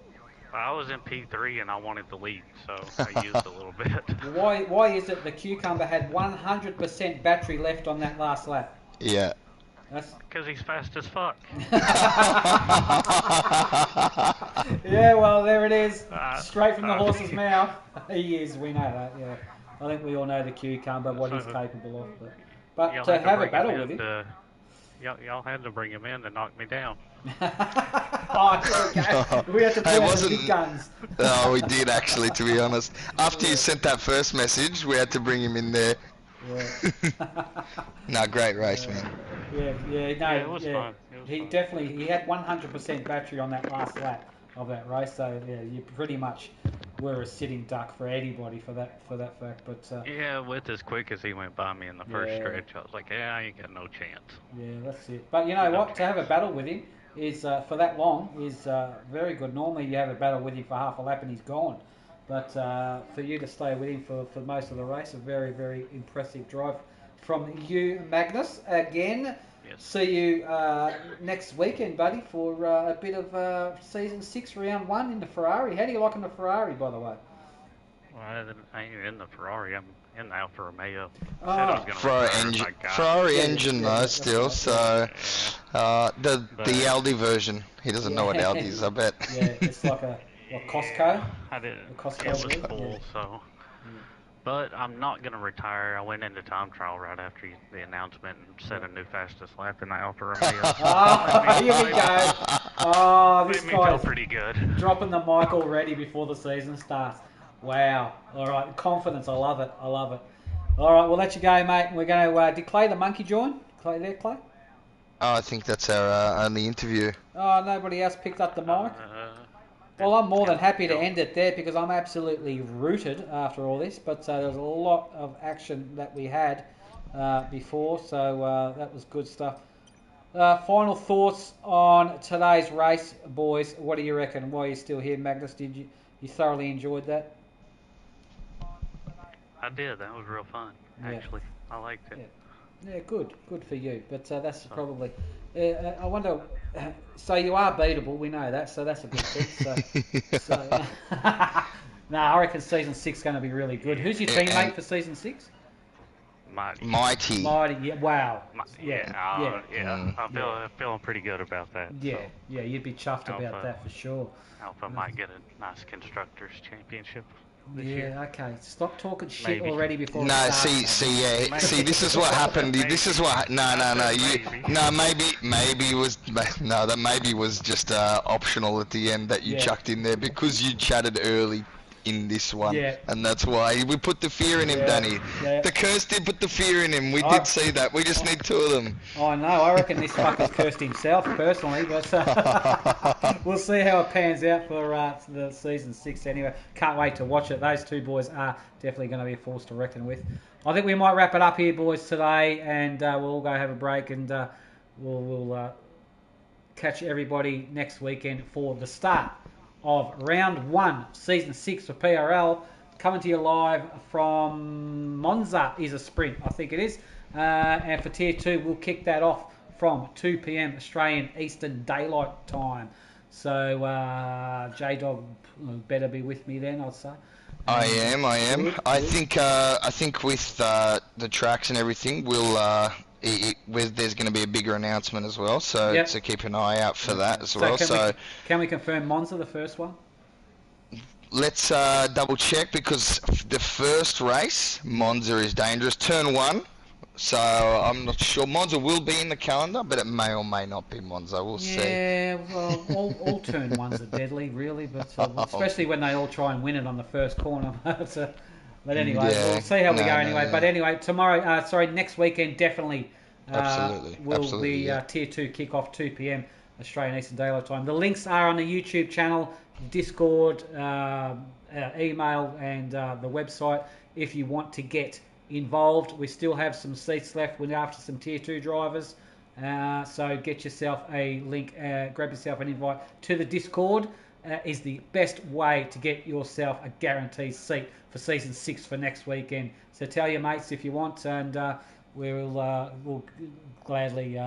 I was in P3 and I wanted the lead, so I used a little bit. Why is it the Cucumber had 100% battery left on that last lap? Yeah. Because he's fast as fuck. Yeah, well, there it is. Straight from the horse's mouth. He is, we know that, yeah. I think we all know the Cucumber, what he's capable of. But to have a battle with him... Y'all had to bring him in to knock me down. Oh, okay. We had to play the big guns. No, we did actually, to be honest. After you sent that first message, we had to bring him in there. Yeah. No, great race, man. Yeah, it was fun. He had 100% battery on that last lap. of that race. So yeah, you pretty much were a sitting duck for anybody for that fact. But yeah, with as quick as he went by me in the first stretch, I was like, yeah, I ain't got no chance. Yeah, that's it. But you know what? To have a battle with him is for that long is very good. Normally you have a battle with him for half a lap and he's gone. But for you to stay with him for most of the race, a very, very impressive drive from you, Magnus. Again, see you next weekend, buddy, for a bit of Season 6, Round 1 in the Ferrari. How do you like in the Ferrari, by the way? Well, I ain't in the Ferrari. I'm in the Alfa Romeo. Ferrari engine though, still. Right, so the Aldi version. He doesn't know what Aldi is, I bet. Yeah, it's like a Costco. I didn't. It was full, so. But I'm not going to retire. I went into time trial right after the announcement and set a new fastest lap in the Alfa Romeo. Here we go. Oh, this guy's pretty good. Dropping the mic already before the season starts. Wow. All right, confidence. I love it. All right, we'll let you go, mate. We're going to... did Clay the monkey join? Clay there, Clay? Oh, I think that's our only interview. Oh, nobody else picked up the mic? Well, I'm more than happy to end it there because I'm absolutely rooted after all this. But there's a lot of action that we had before, so that was good stuff. Final thoughts on today's race, boys. What do you reckon? Why are you still here, Magnus? Did you thoroughly enjoyed that? I did. That was real fun, actually. I liked it. Yeah, good for you. But that's probably... I wonder... So you are beatable, we know that, so that's a good thing. No, I reckon Season 6 is going to be really good. Who's your teammate for Season 6? Mighty, yeah, wow. I'm feeling pretty good about that. Yeah, you'd be chuffed about that for sure. Alpha might get a nice Constructors Championship. Okay. Stop talking shit already before. No, see, this is what happened. This is what. No. Maybe was just optional at the end that you chucked in there because you chatted early in this one, and that's why we put the fear in him, Danny. The curse did put the fear in him. We did see that. We just need two of them. I know. I reckon this fucker's cursed himself personally, but we'll see how it pans out for the Season 6 anyway. Can't wait to watch it. Those two boys are definitely going to be a force to reckon with. I think we might wrap it up here, boys, today, and we'll all go have a break, and we'll catch everybody next weekend for the start of Round 1, Season 6 for PRL, coming to you live from Monza is a sprint, I think it is. And for Tier 2, we'll kick that off from 2 p.m. Australian Eastern Daylight Time. So J-Dog better be with me then, I'd say. I am. Good. I think with the tracks and everything, there's going to be a bigger announcement as well, so keep an eye out for that as well. Can we confirm Monza, the first one? Let's double check because the first race, Monza is dangerous. Turn 1, so I'm not sure. Monza will be in the calendar, but it may or may not be Monza. We'll see. Yeah, well, all turn 1s are deadly, really, but especially when they all try and win it on the first corner. But anyway, we'll see how we go anyway. But anyway, next weekend definitely will be Tier 2 kick-off 2 p.m. Australian Eastern Daylight Time. The links are on the YouTube channel, Discord, email, and the website if you want to get involved. We still have some seats left. We're after some Tier 2 drivers. So get yourself a link, grab yourself an invite to the Discord. Is the best way to get yourself a guaranteed seat for Season 6 for next weekend. So tell your mates if you want, and we'll gladly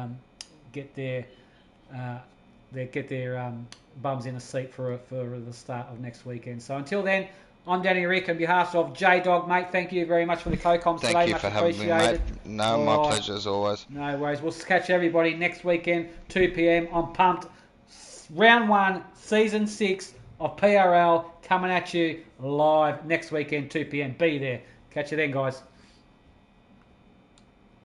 get their bums in a seat for the start of next weekend. So until then, I'm Danny Rick on behalf of J-Dog, mate. Thank you very much for the co-coms today. Thank you for having me, mate. No, my pleasure as always. No worries. We'll catch everybody next weekend, 2 p.m. I'm pumped. Round 1, Season 6 of PRL coming at you live next weekend, 2 p.m. Be there. Catch you then, guys.